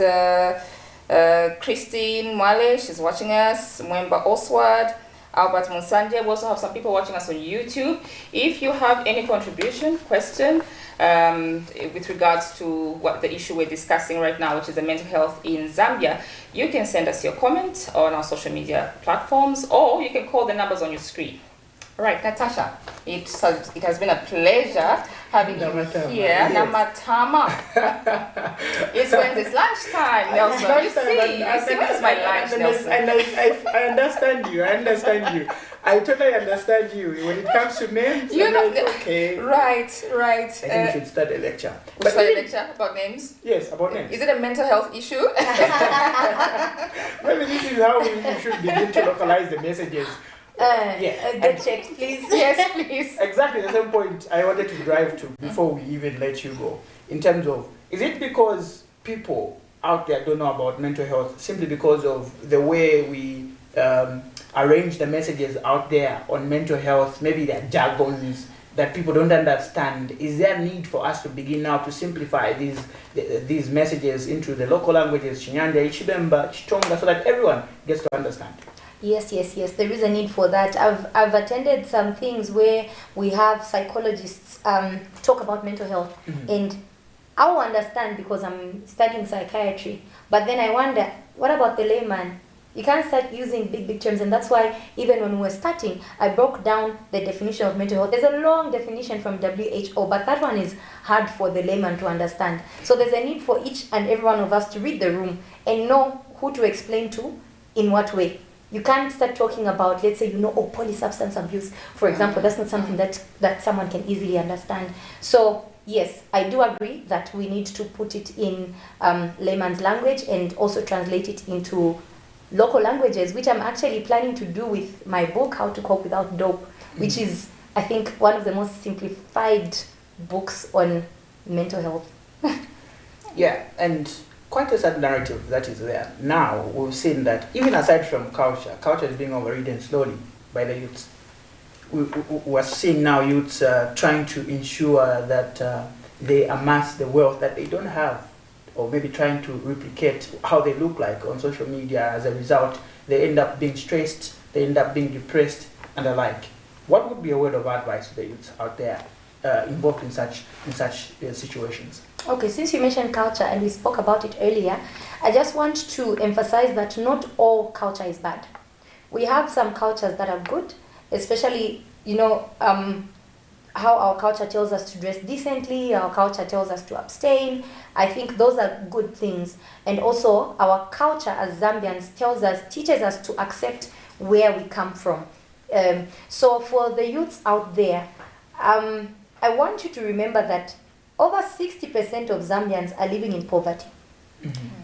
B: Christine Mwale, she's watching us, Mwemba Oswald, Albert Monsanje. We also have some people watching us on YouTube. If you have any contribution, question with regards to what the issue we're discussing right now, which is the mental health in Zambia, you can send us your comment on our social media platforms, or you can call the numbers on your screen. Right, Natasha, it has been a pleasure having you here. Namatama. It's when it's lunchtime, Nelson. You see, where's my lunch, Nelson?
A: And I understand you. I totally understand you. When it comes to names, okay.
B: Right.
A: I think we should start a lecture.
B: We'll start a lecture about names?
A: Yes, about names.
B: Is it a mental health issue?
A: Maybe this is how we should begin to localize the messages.
P: Get checked, please.
B: Yes, please.
A: Exactly the same point I wanted to drive to before we even let you go. In terms of, is it because people out there don't know about mental health simply because of the way we arrange the messages out there on mental health? Maybe they're jargons that people don't understand. Is there a need for us to begin now to simplify these messages into the local languages, Chinyanja, Chibemba, Chitonga, so that everyone gets to understand?
P: Yes. There is a need for that. I've attended some things where we have psychologists talk about mental health, and I will understand because I'm studying psychiatry. But then I wonder, what about the layman? You can't start using big terms, and that's why even when we were starting, I broke down the definition of mental health. There's a long definition from WHO, but that one is hard for the layman to understand. So there's a need for each and every one of us to read the room and know who to explain to in what way. You can't start talking about, let's say, polysubstance abuse, for example. That's not something that someone can easily understand. So yes, I do agree that we need to put it in layman's language and also translate it into local languages, which I'm actually planning to do with my book, How to Cope Without Dope, which is, I think, one of the most simplified books on mental health.
A: Yeah, and quite a sad narrative that is there. Now, we've seen that even aside from culture is being overridden slowly by the youths. we're seeing now youths trying to ensure that they amass the wealth that they don't have, or maybe trying to replicate how they look like on social media. As a result, they end up being stressed, they end up being depressed, and the like. What would be a word of advice to the youths out there involved in such situations?
P: Okay, since you mentioned culture and we spoke about it earlier, I just want to emphasize that not all culture is bad. We have some cultures that are good, especially, you know, how our culture tells us to dress decently, our culture tells us to abstain. I think those are good things. And also our culture as Zambians teaches us to accept where we come from. So for the youths out there, I want you to remember that over 60% of Zambians are living in poverty.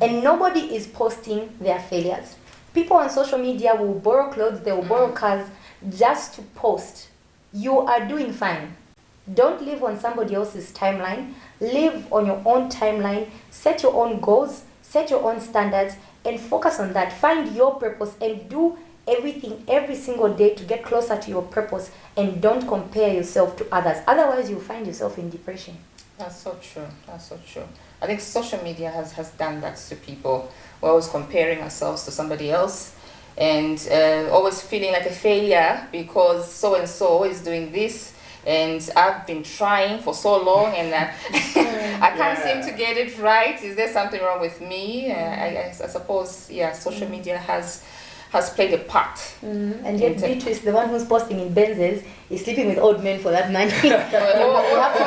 P: And nobody is posting their failures. People on social media will borrow clothes, they will borrow cars just to post. You are doing fine. Don't live on somebody else's timeline. Live on your own timeline. Set your own goals, set your own standards, and focus on that. Find your purpose and do everything every single day to get closer to your purpose, and don't compare yourself to others. Otherwise, you'll find yourself in depression.
B: That's so true. That's so true. I think social media has done that to people. We're always comparing ourselves to somebody else and always feeling like a failure because so-and-so is doing this and I've been trying for so long and I can't seem to get it right. Is there something wrong with me? I suppose, yeah, social media has played a part.
P: And yet Beatrice, the one who's posting in Benzes, is sleeping with old men for that money.
B: or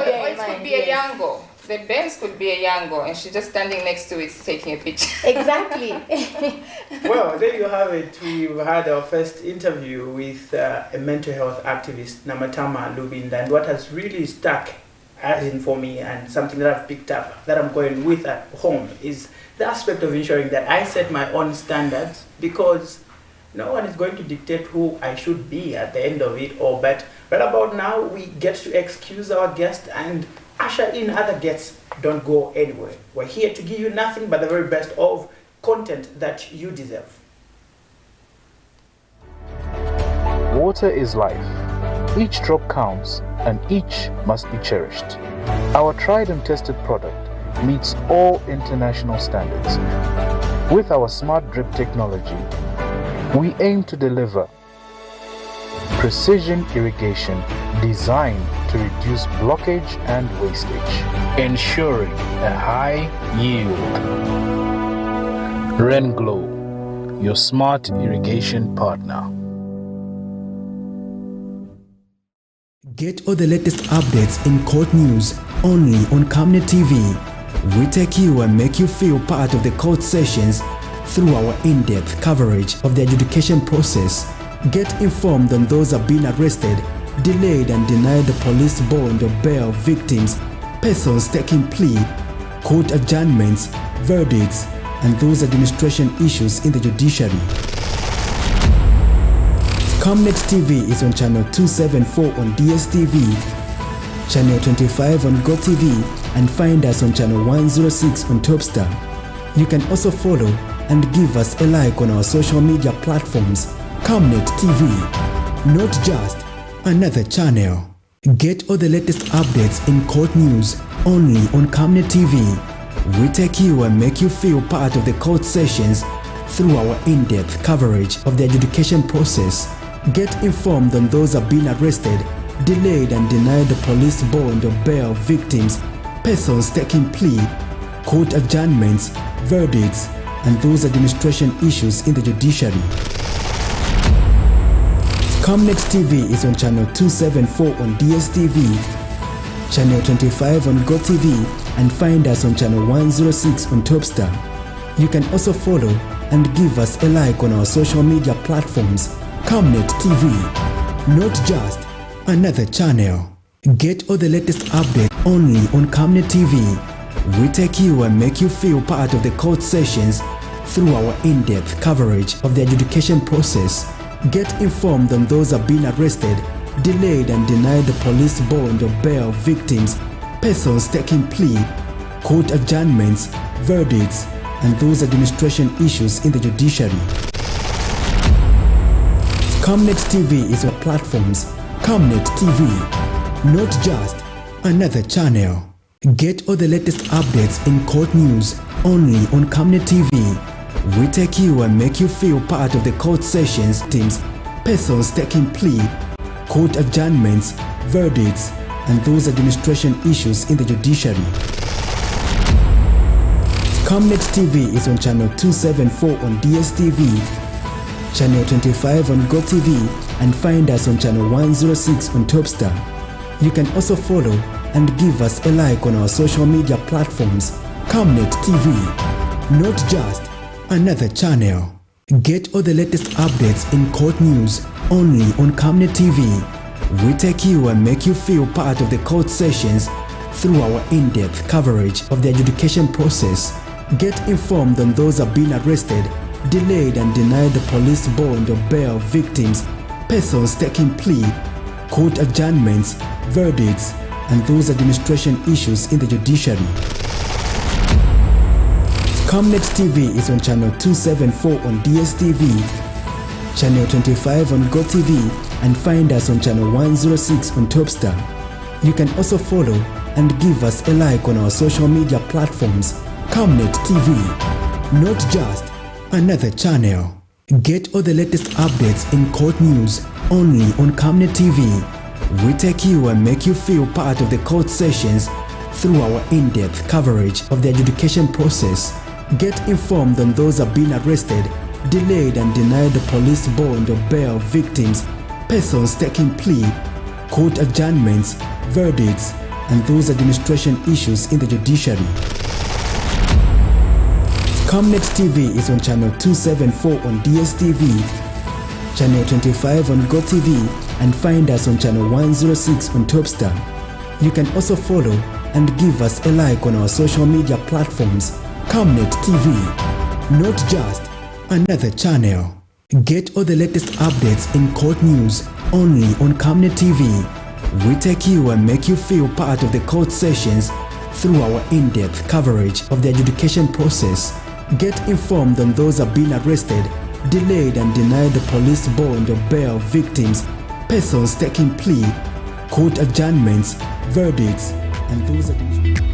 B: it could be a Yango. The Benz could be a Yango and she's just standing next to it taking a picture.
P: Exactly.
A: Well, there you have it. We've had our first interview with a mental health activist, Namatama Lubinda, and what has really stuck as in for me and something that I've picked up that I'm going with at home is the aspect of ensuring that I set my own standards, because no one is going to dictate who I should be at the end of it all. But right about now, we get to excuse our guests and usher in other guests. Don't go anywhere. We're here to give you nothing but the very best of content that you deserve.
Q: Water is life. Each drop counts and each must be cherished. Our tried and tested product meets all international standards. With our smart drip technology, we aim to deliver precision irrigation designed to reduce blockage and wastage, ensuring a high yield. Renglow, your smart irrigation partner.
E: Get all the latest updates in court news only on Camnet TV. We take you and make you feel part of the court sessions through our in-depth coverage of the adjudication process. Get informed on those who have been arrested, delayed and denied the police bond or bail victims, persons taking plea, court adjournments, verdicts, and those administration issues in the judiciary. Camnet TV is on channel 274 on DSTV, channel 25 on GoTV, and find us on channel 106 on Topstar. You can also follow and give us a like on our social media platforms. Camnet TV, not just another channel. Get all the latest updates in court news only on Camnet TV. We take you and make you feel part of the court sessions through our in-depth coverage of the adjudication process. Get informed on those who have been arrested, delayed and denied the police bond or bail victims, persons taking plea, court adjournments, verdicts, and those administration issues in the judiciary. Camnet TV is on channel 274 on DSTV, channel 25 on GoTV, and find us on channel 106 on Topstar. You can also follow and give us a like on our social media platforms. Camnet TV, not just another channel. Get all the latest updates only on Camnet TV. We take you and make you feel part of the court sessions through our in-depth coverage of the adjudication process. Get informed on those who have been arrested, delayed and denied the police bond or bail victims, persons taking plea, court adjournments, verdicts, and those administration issues in the judiciary. Camnet TV is on platforms Camnet TV, not just another channel. Get all the latest updates in court news only on Camnet TV. We take you and make you feel part of the court sessions, teams, persons taking plea, court adjournments, verdicts, and those administration issues in the judiciary. Camnet TV is on channel 274 on DSTV, channel 25 on GoTV, and find us on channel 106 on Topstar. You can also follow and give us a like on our social media platforms. Camnet TV, not just another channel. Get all the latest updates in court news only on Camnet TV. We take you and make you feel part of the court sessions through our in-depth coverage of the adjudication process. Get informed on those who have been arrested, delayed and denied the police bond or bail victims, persons taking plea, court adjournments, verdicts, and those administration issues in the judiciary. Camnet TV is on channel 274 on DSTV, channel 25 on GoTV, and find us on channel 106 on Topstar. You can also follow and give us a like on our social media platforms. Camnet TV, not just another channel. Get all the latest updates in court news only on Camnet TV. We take you and make you feel part of the court sessions through our in-depth coverage of the adjudication process. Get informed on those who have been arrested, delayed and denied the police bond or bail victims, persons taking plea, court adjournments, verdicts, and those administration issues in the judiciary. Camnet TV is on channel 274 on DSTV, channel 25 on GoTV, and find us on channel 106 on Topstar. You can also follow and give us a like on our social media platforms. Camnet TV, not just another channel. Get all the latest updates in court news only on Camnet TV. We take you and make you feel part of the court sessions through our in-depth coverage of the adjudication process. Get informed on those who have been arrested, delayed and denied the police bond or bail victims, persons taking plea, court adjournments, verdicts, and those administration.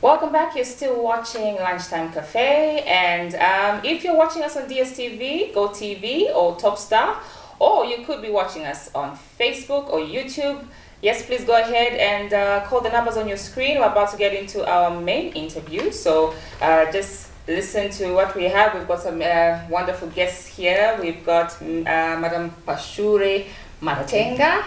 B: Welcome back. You're still watching Lunchtime Cafe, and if you're watching us on DSTV, GoTV, or Topstar, or you could be watching us on Facebook or YouTube, yes, please go ahead and call the numbers on your screen. We're about to get into our main interview, so just listen to what we have. We've got some wonderful guests here. We've got Madam Pashure Matenga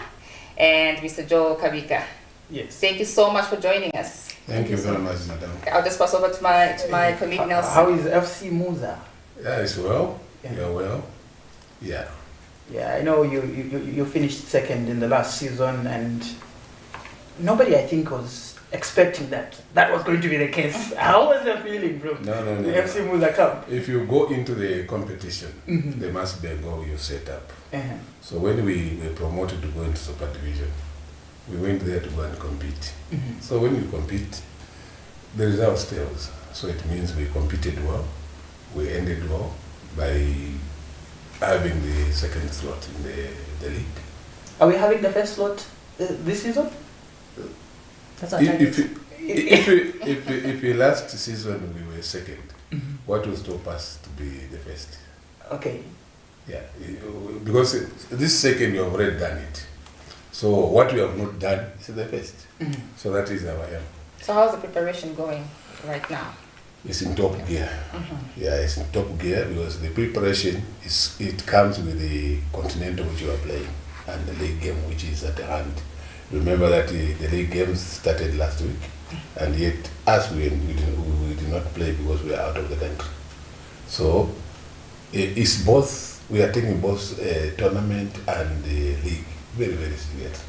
B: and Mr. Joel Kabika.
A: Yes.
B: Thank you so much for joining us.
R: Thank you very much, madam.
B: I'll just pass over to my colleague Nelson.
A: How is FC Muza?
R: Yeah, it's well. Yeah. You're well. Yeah.
A: Yeah, I know you finished second in the last season, and nobody, I think, was expecting that was going to be the case. How was the feeling, bro?
R: No.
A: The FC Muza Cup.
R: If you go into the competition, there must be a goal you set up. So when we were promoted to go into Super Division, we went there to go and compete. So when you compete, the results tells. So it means we competed well, we ended well by having the second slot in the league.
A: Are we having the first slot this season?
B: That's our
R: if last season we were second, what will stop us to be the first?
A: Okay.
R: Yeah, because this second you have already done it. So what we have not done is the first. So that is our aim.
B: So how's the preparation going right now?
R: It's in top gear. Yeah, it's in top gear because the preparation it comes with the continental which you are playing and the league game which is at hand. Remember that the league games started last week, and yet us we did not play because we are out of the country. So it's both we are taking both tournament and the league very, very serious.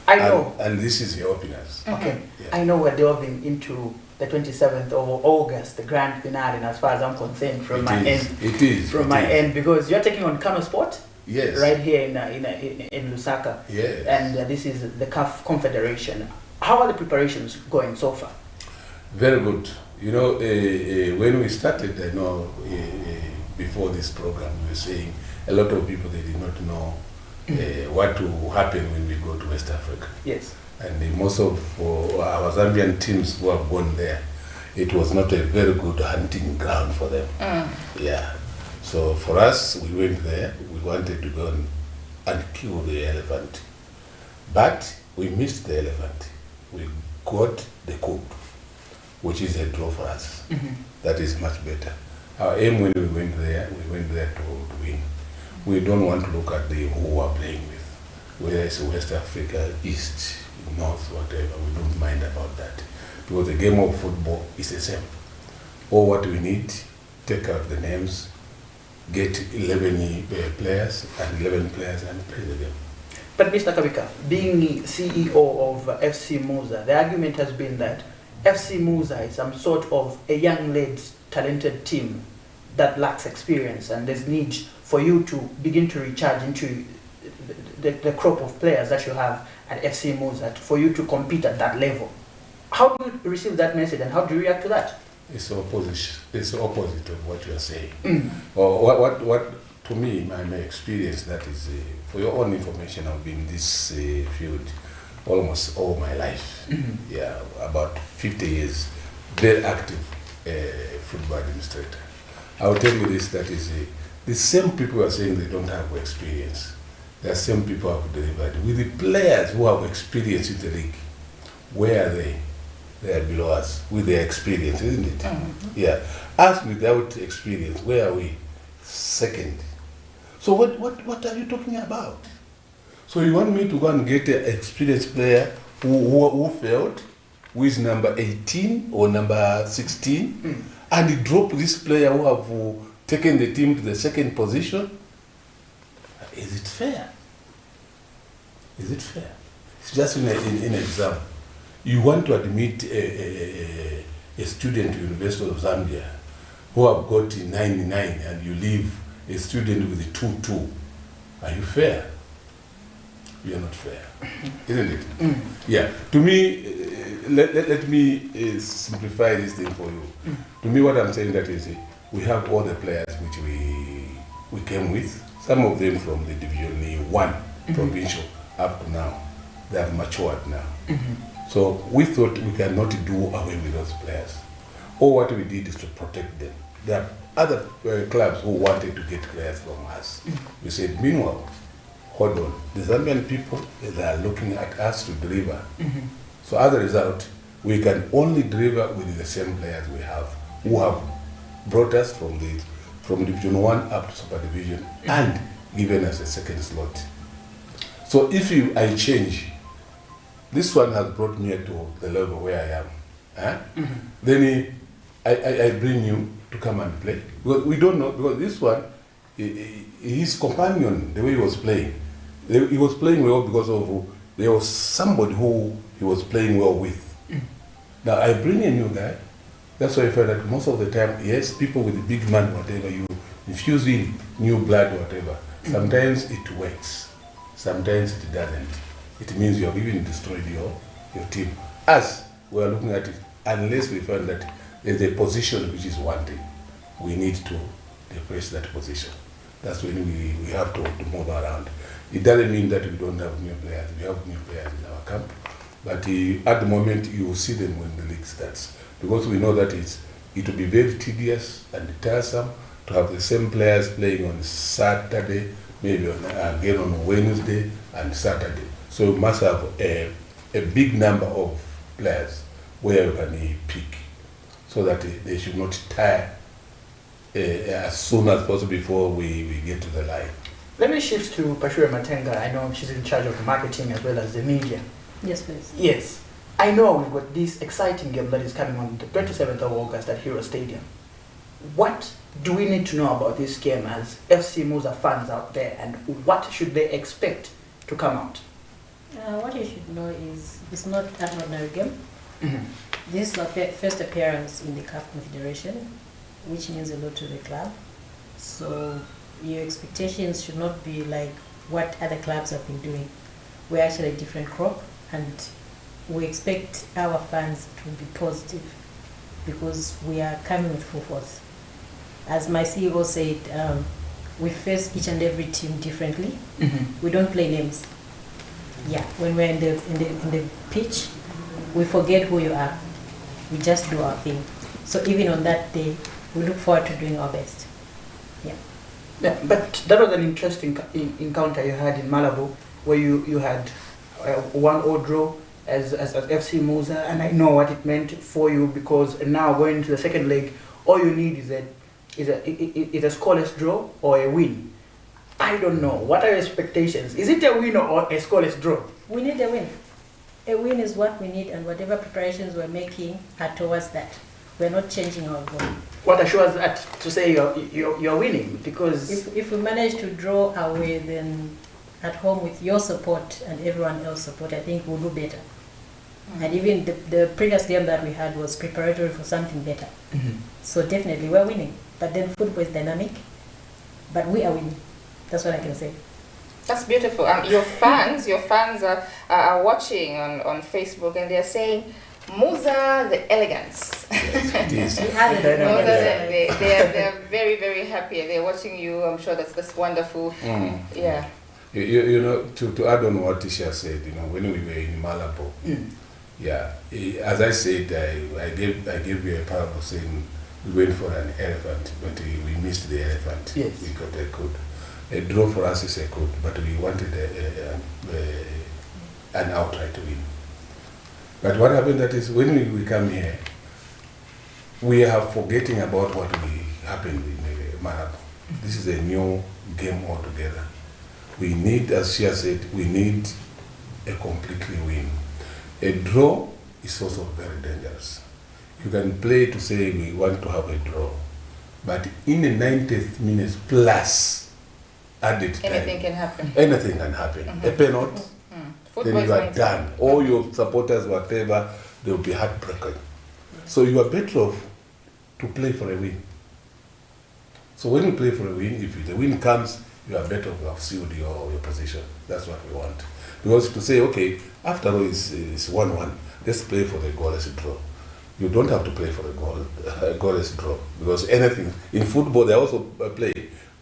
A: I know.
R: And this is helping us.
A: Okay. Yeah. I know we're delving into the 27th of August, the grand finale, and as far as I'm concerned, from my end.
R: It is.
A: From my end, because you're taking on Kano Sport.
R: Yes.
A: Right here in Lusaka.
R: Yes.
A: And this is the CAF Confederation. How are the preparations going so far?
R: Very good. You know, when we started, I know, before this program, we were saying a lot of people, they did not know what will happen when we go to West Africa.
A: Yes.
R: And most of our Zambian teams who have gone there, it was not a very good hunting ground for them. Yeah. So for us, we went there, we wanted to go and kill the elephant. But we missed the elephant. We got the coup, which is a draw for us. That is much better. Our aim when we went there to win. We don't want to look at the who we are playing with, whether it's West Africa, East, North, whatever. We don't mind about that. Because the game of football is the same. All what we need, take out the names, get 11 players and 11 players and play the game.
A: But Mr. Kabika, being CEO of FC Muza, the argument has been that FC Muza is some sort of a young-led, talented team that lacks experience, and there's need for you to begin to recharge into the crop of players that you have at FC Muza for you to compete at that level. How do you receive that message, and how do you react to that?
R: It's opposite. It's the opposite of what you are saying. Or what to me, my experience, that is, for your own information, I've been in this field almost all my life. Yeah, about 50 years, very active football administrator. I will tell you this, that is, the same people are saying they don't have experience. There are same people who have delivered. With the players who have experience in the league, where are they? They are below us with their experience, isn't it? Yeah. Us without experience, where are we? Second. So what are you talking about? So you want me to go and get an experienced player who failed, who is number 18 or number 16, and drop this player who have taken the team to the second position? Is it fair? Is it fair? It's just in an exam. You want to admit a student to University of Zambia who have got 99 and you leave a student with 2-2. Are you fair? You are not fair, isn't it? Yeah. To me, let me simplify this thing for you. To me, what I'm saying that is, we have all the players which we came with. Some of them from the Division 1 provincial up to now. They have matured now. So we thought we cannot do away with those players. All what we did is to protect them. There are other clubs who wanted to get players from us. We said, meanwhile, hold on. The Zambian people, they are looking at us to deliver. So as a result, we can only deliver with the same players we have, who have brought us from Division 1 up to Super Division and given us a second slot. So if I change, this one has brought me to the level where I am. Then I bring you to come and play. Because we don't know, because this one, his companion, the way he was playing well because of there was somebody who he was playing well with. Now I bring a new guy. That's why I felt that most of the time, yes, people with the big man, whatever, you infuse in new blood, whatever. Sometimes it works. Sometimes it doesn't. It means you have even destroyed your team. As we are looking at it, unless we find that there's a position which is wanted, we need to replace that position. That's when we have to move around. It doesn't mean that we don't have new players. We have new players in our camp. But at the moment, you will see them when the league starts. Because we know that it will be very tedious and tiresome to have the same players playing on Saturday, maybe again on Wednesday and Saturday. So you must have a big number of players where you can pick, so that they should not tire as soon as possible before we get to the line.
A: Let me shift to Pashura Matenga. I know she's in charge of marketing as well as the media.
K: Yes, please.
A: Yes. I know we've got this exciting game that is coming on the 27th of August at Hero Stadium. What do we need to know about this game as FC Musa fans out there, and what should they expect to come out?
S: What you should know is it's not an ordinary game.
A: Mm-hmm.
S: This is our first appearance in the CAF Confederation, which means a lot to the club. So your expectations should not be like what other clubs have been doing. We're actually a different crop, and we expect our fans to be positive because we are coming with full force. As my CEO said, we face each and every team differently.
A: Mm-hmm.
S: We don't play names. Yeah, when we're in the pitch, we forget who you are. We just do our thing. So even on that day, we look forward to doing our best. Yeah.
A: Yeah, but that was an interesting encounter you had in Malabo, where you had 1-0 draw as FC Musa, and I know what it meant for you, because now going into the second leg, all you need is a scoreless draw or a win. I don't know. What are your expectations? Is it a win or a scoreless draw?
S: We need a win. A win is what we need, and whatever preparations we're making are towards that. We're not changing our goal.
A: What assures that to say you're winning? Because
S: if we manage to draw away, then at home with your support and everyone else's support, I think we'll do better. Mm-hmm. And even the previous game that we had was preparatory for something better.
A: Mm-hmm.
S: So definitely we're winning. But then football is dynamic, but we are winning. That's what I can say.
B: That's beautiful. Your fans are watching on Facebook, and they're saying, Musa the elegance.
A: Yes,
B: They're very, very happy. They're watching you. I'm sure that's wonderful.
R: Mm.
B: Yeah.
R: You know, to add on what Tisha said, you know, when we were in Malabo, yeah, as I said, I gave you a parable saying we went for an elephant, but we missed the elephant.
A: Yes.
R: We got a code. A draw for us is a code, but we wanted an outright win. But what happened that is when we come here, we are forgetting about what happened in Malabo. This is a new game altogether. We need, as Shia said, we need a completely win. A draw is also very dangerous. You can play to say we want to have a draw, but in the 90th minutes plus added time,
B: anything can happen.
R: Anything can happen. Mm-hmm. A penalty, then you are done. All your supporters, whatever, they will be heartbroken. So you are better off to play for a win. So when you play for a win, if the win comes, you are better off to have sealed your position. That's what we want. Because to say, okay, after all it's 1-1, let's play for the goalless draw. You don't have to play for a goalless draw, because anything in football they also play.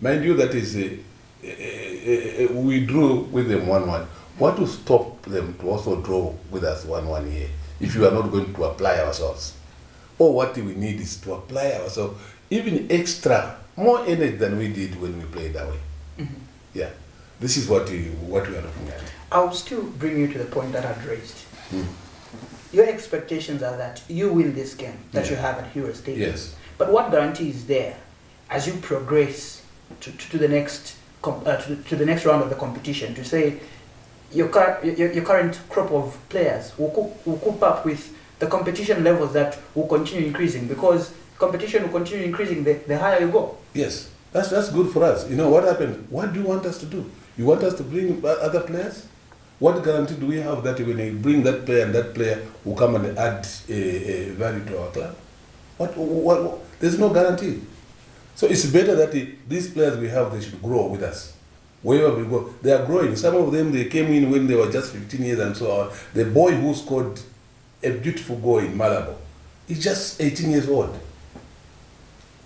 R: Mind you, that is we drew with them 1-1. What to stop them to also draw with us 1-1 here if you are not going to apply ourselves? Or what we need is to apply ourselves even extra, more energy than we did when we played that way.
A: Mm-hmm.
R: Yeah, this is what we are looking at.
A: I'll still bring you to the point that I'd raised. Your expectations are that you win this game that you have at Hero Stadium.
R: Yes.
A: But what guarantee is there as you progress to the next to the next round of the competition to say your current crop of players will cope up with the competition levels that will continue increasing, because competition will continue increasing the higher you go?
R: Yes, that's good for us. You know what happened? What do you want us to do? You want us to bring other players? What guarantee do we have that when you bring that player and that player will come and add a value to our club? What? There's no guarantee. So it's better that these players we have, they should grow with us. Wherever we go, they are growing. Some of them, they came in when they were just 15 years and so on. The boy who scored a beautiful goal in Malabo, he's just 18 years old.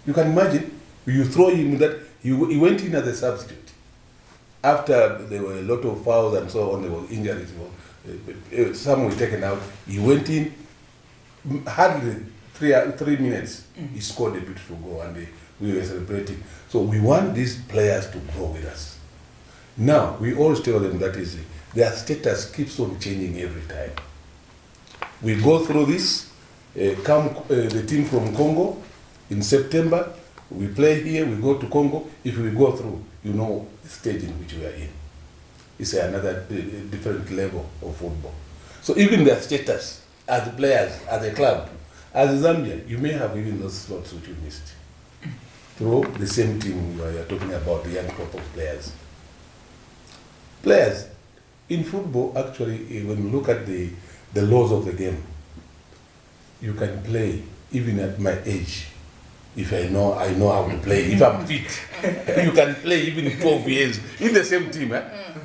R: You can imagine, you throw him that, he went in as a substitute. After there were a lot of fouls and so on, there were injuries, some were taken out. He went in, hardly 3 minutes, he scored a beautiful goal, and we were celebrating. So we want these players to grow with us. Now, we always tell them that is their status keeps on changing every time. We go through this, the team from Congo in September, we play here, we go to Congo. If we go through, you know the stage in which we are in. It's another different level of football. So even their status as players, as a club, as Zambia, you may have even those slots which you missed. through the same team we are talking about, the young crop of players. Players in football, actually, when you look at the laws of the game, you can play even at my age. If I know how to play, if I'm fit, you can play even 12 years in the same team.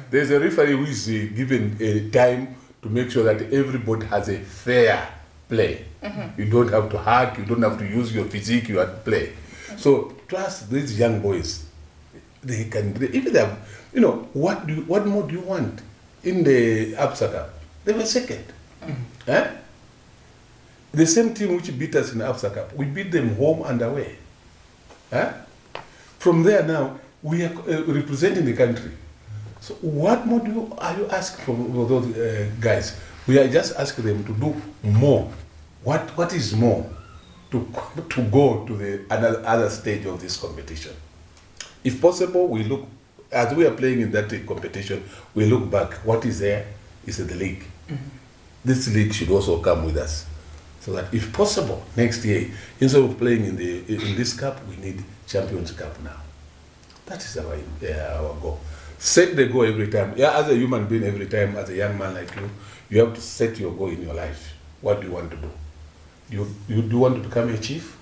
R: There's a referee who is given a time to make sure that everybody has a fair play. You don't have to hack, you don't have to use your physique, you have to play. So trust these young boys. They can, even they have, what more do you want? In the Absa Cup, they were second. The same team which beat us in the Absa Cup, we beat them home and away. From there now, we are representing the country. So what more are you asking from those guys? We are just asking them to do more. What is more? To go to the other stage of this competition. If possible, we look, as we are playing in that competition, we look back. What is there is the league. This league should also come with us. So that if possible, next year, instead of playing in this cup, we need Champions Cup now. That is our goal. Set the goal every time. Yeah, as a human being, every time, as a young man like you have to set your goal in your life. What do you want to do? You do want to become a chief?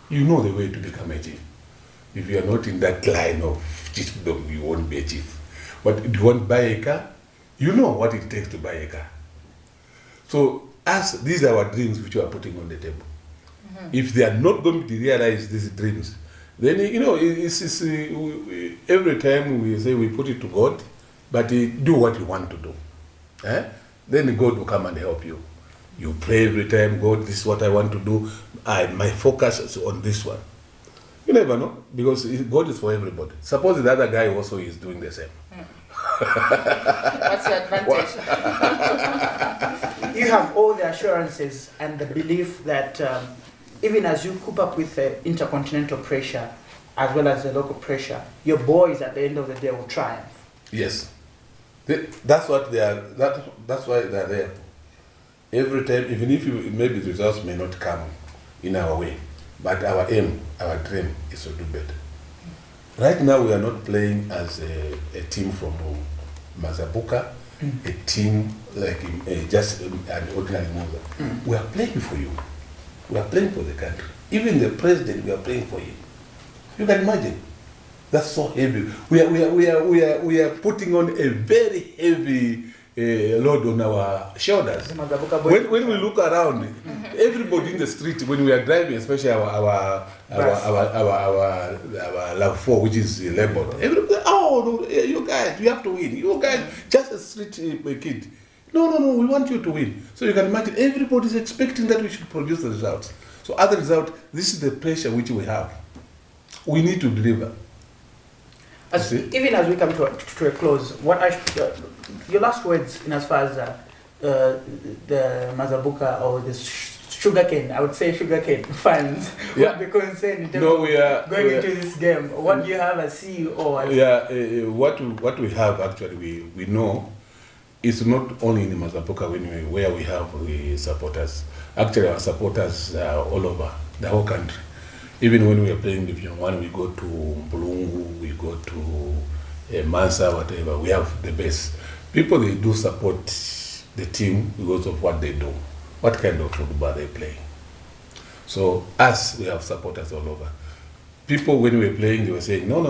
R: You know the way to become a chief. If you are not in that line of chiefdom, you won't be a chief. But if you want to buy a car, you know what it takes to buy a car. So these are our dreams which we are putting on the table. If they are not going to realize these dreams, then it's every time we say we put it to God, but do what you want to do. Then God will come and help you. You pray every time, God, this is what I want to do. My focus is on this one. You never know, because God is for everybody. Suppose the other guy also is doing the same.
B: What's your advantage?
A: You have all the assurances and the belief that even as you cope up with the intercontinental pressure as well as the local pressure, your boys at the end of the day will triumph.
R: Yes. That's what they are. That's why they are there. Every time, even if maybe the results may not come in our way, but our aim, our dream is to do better. Right now, we are not playing as a team from Mazabuka, a team like just an ordinary mover. We are playing for you. We are playing for the country. Even the president, we are playing for him. You can imagine. That's so heavy. We are putting on a very heavy load on our shoulders. When we look around, everybody in the street, when we are driving, especially our Love 4, which is labeled, everybody, oh, no, you guys, you have to win. You guys, just a street kid. No, we want you to win. So you can imagine, everybody is expecting that we should produce the results. So as a result, this is the pressure which we have. We need to deliver.
A: Even as we come to a close, your last words in as far as the Mazabuka or the sugarcane, I would say sugarcane fans would be concerned in terms of going into this game. What do you have as CEO?
R: What we have actually, we know it's not only in Mazabuka where we have the supporters. Actually, our supporters are all over the whole country. Even when we are playing Division 1, we go to Mbulungu, we go to Mansa, whatever, we have the best. People, they do support the team because of what they do, what kind of football they play. So us, we have supporters all over. People, when we were playing, they were saying, no,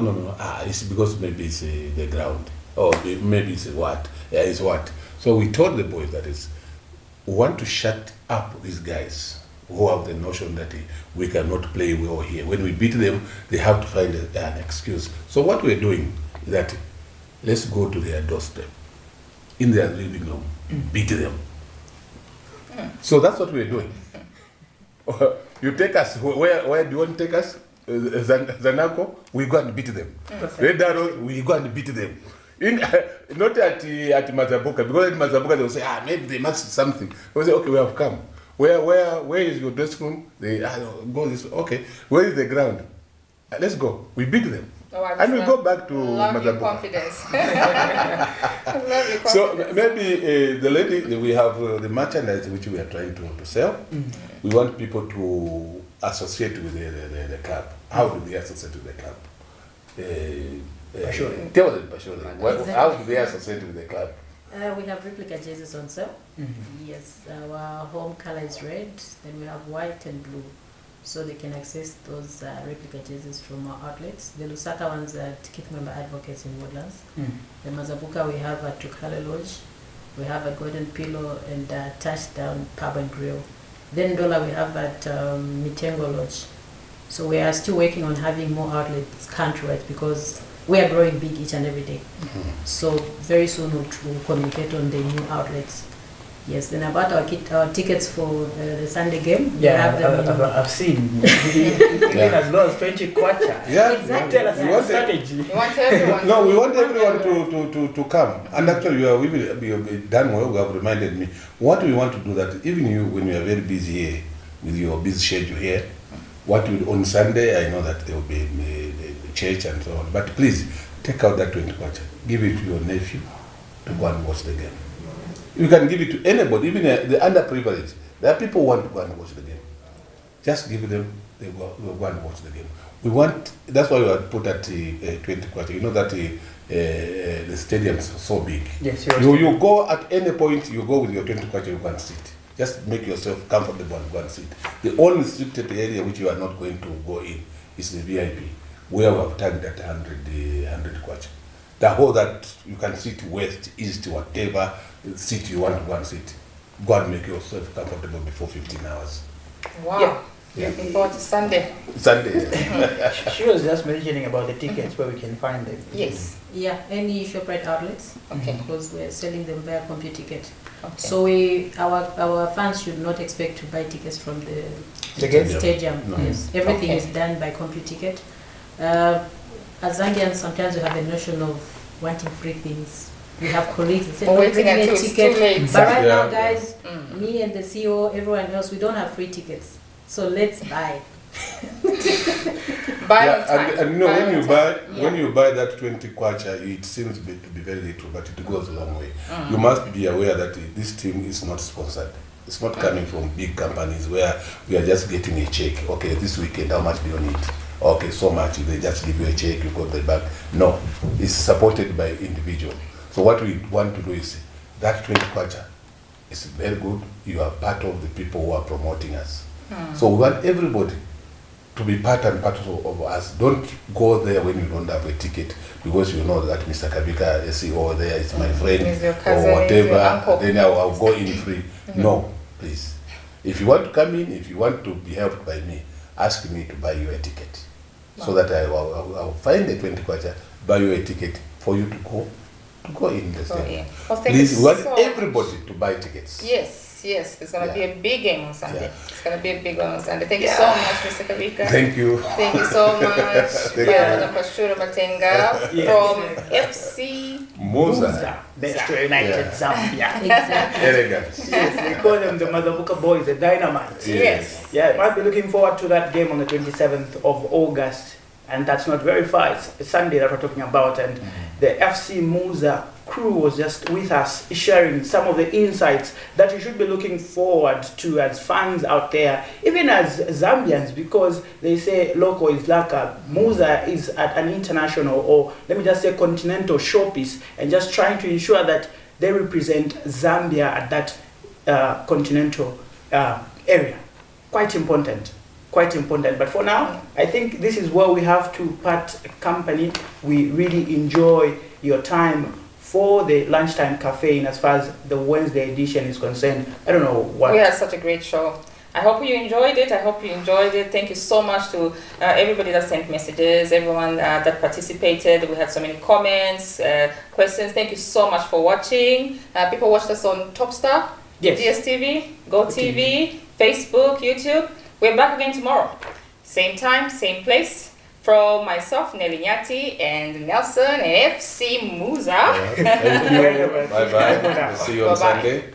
R: it's because maybe it's the ground, or maybe it's what, it's what. So we told the boys that we want to shut up these guys who have the notion that we cannot play well here. When we beat them, they have to find an excuse. So what we're doing is that let's go to their doorstep, in their living room, beat them. So that's what we're doing. You take us, where do you want to take us? Zanaco, we go and beat them. Red Arrow, we go and beat them. Not at Mazabuka, because at Mazabuka they will say, maybe they must something. They will say, okay, we have come. Where is your dressing room? They go this way. Okay, where is the ground? Let's go. We beat them. And we go back to Mazabuka.
B: Confidence.
R: So maybe the lady, we have the merchandise which we are trying to sell. We want people to associate with the club? How do they associate with the club? Tell them, Bashole. How do they associate with the club?
S: We have replica jerseys on sale. Yes, our home color is red, then we have white and blue. So they can access those replica jerseys from our outlets. The Lusaka ones at Keith Member Advocates in Woodlands. The Mazabuka we have at Tukale Lodge. We have a Golden Pillow and Touchdown Pub and Grill. Then Dola we have at Mitengo Lodge. So we are still working on having more outlets countrywide because we are growing big each and every day. So very soon we'll communicate on the new outlets. Yes, then about our tickets for the Sunday game.
A: Yeah, I've seen. Even as low as 20 kwacha.
R: Yeah,
A: exactly. Tell us your strategy.
B: We want everyone.
R: No, we want everyone to come. And actually, we have done well. We have reminded me what we want to do. That even you, when you are very busy here with your busy schedule here, what you on Sunday, I know that there will be the church and so on. But please take out that 20 kwacha. Give it to your nephew to go and watch the game. You can give it to anybody, even the underprivileged. There are people who want to go and watch the game. Just give them, they go and watch the game. We want, that's why we have put at 20 kwacha. You know that the stadium is so big.
A: Yes,
R: you go at any point, you go with your 20 kwacha, you go and sit. Just make yourself comfortable and go and sit. The only restricted area which you are not going to go in is the VIP, where we have tagged at 100 kwacha. The whole that you can sit west, east, whatever seat you want to go and sit. Go and make yourself comfortable before 15 hours.
B: Wow. Yeah. Looking forward to Sunday.
R: Sunday.
A: She was just mentioning about the tickets where we can find them.
B: Yes.
S: Yeah, any ShopRite outlets.
B: Okay.
S: Because we're selling them via CompuTicket.
B: Okay.
S: So our fans should not expect to buy tickets from the stadium.
R: No.
S: Yes. Everything is done by CompuTicket. As Zambians, sometimes we have a notion of wanting free things. We have colleagues that say, no,
B: waiting until
S: it's too late. But right now, guys,
B: me
S: and the CEO, everyone else, we don't have free tickets. So let's buy.
R: And you know, when you buy that 20 kwacha, it seems to be very little, but it goes a long way. You must be aware that this team is not sponsored. It's not coming from big companies where we are just getting a check. Okay, this weekend, how much do you need? Okay, so much. They just give you a check, you got the back. No, it's supported by individual. So what we want to do is that 20 kwacha is very good. You are part of the people who are promoting us. So we want everybody to be part and parcel of us. Don't go there when you don't have a ticket because you know that Mr. Kabika, SEO there is my friend or whatever. Then I'll go in free. No, please. If you want to come in, if you want to be helped by me, ask me to buy you a ticket. So that I'll find the 20 kwacha, buy you a ticket for you to go in the stadium. Please, we want everybody to buy tickets.
B: Yes, there's going to be a big game on Sunday. It's going to be a big one on Sunday. Thank you so much, Mr. Kabika.
R: Thank you.
B: Thank you so much. Madam Pashura Matenga from FC
A: Muza. Leicester United, Zambia.
S: Exactly.
R: Elegant.
A: Yes, they call them the Mazabuka boys, the dynamite.
B: Yes.
A: Yeah, might be looking forward to that game on the 27th of August. And that's not very far. It's Sunday that we're talking about. And the FC Muza crew was just with us, sharing some of the insights that you should be looking forward to as fans out there, even as Zambians, because they say local is laka. Muza is at an international, or let me just say continental showpiece, and just trying to ensure that they represent Zambia at that continental area. Quite important. But for now, I think this is where we have to part company. We really enjoy your time for the lunchtime cafe in as far as the Wednesday edition is concerned. I don't know what.
B: We had such a great show. I hope you enjoyed it. Thank you so much to everybody that sent messages, everyone that participated. We had so many comments, questions. Thank you so much for watching. People watched us on Topstar, DSTV, GoTV, Facebook, YouTube. We're back again tomorrow. Same time, same place. From myself, Nelly Nyati, and Nelson, FC Muza.
R: Thank you. Bye-bye. See you on Sunday.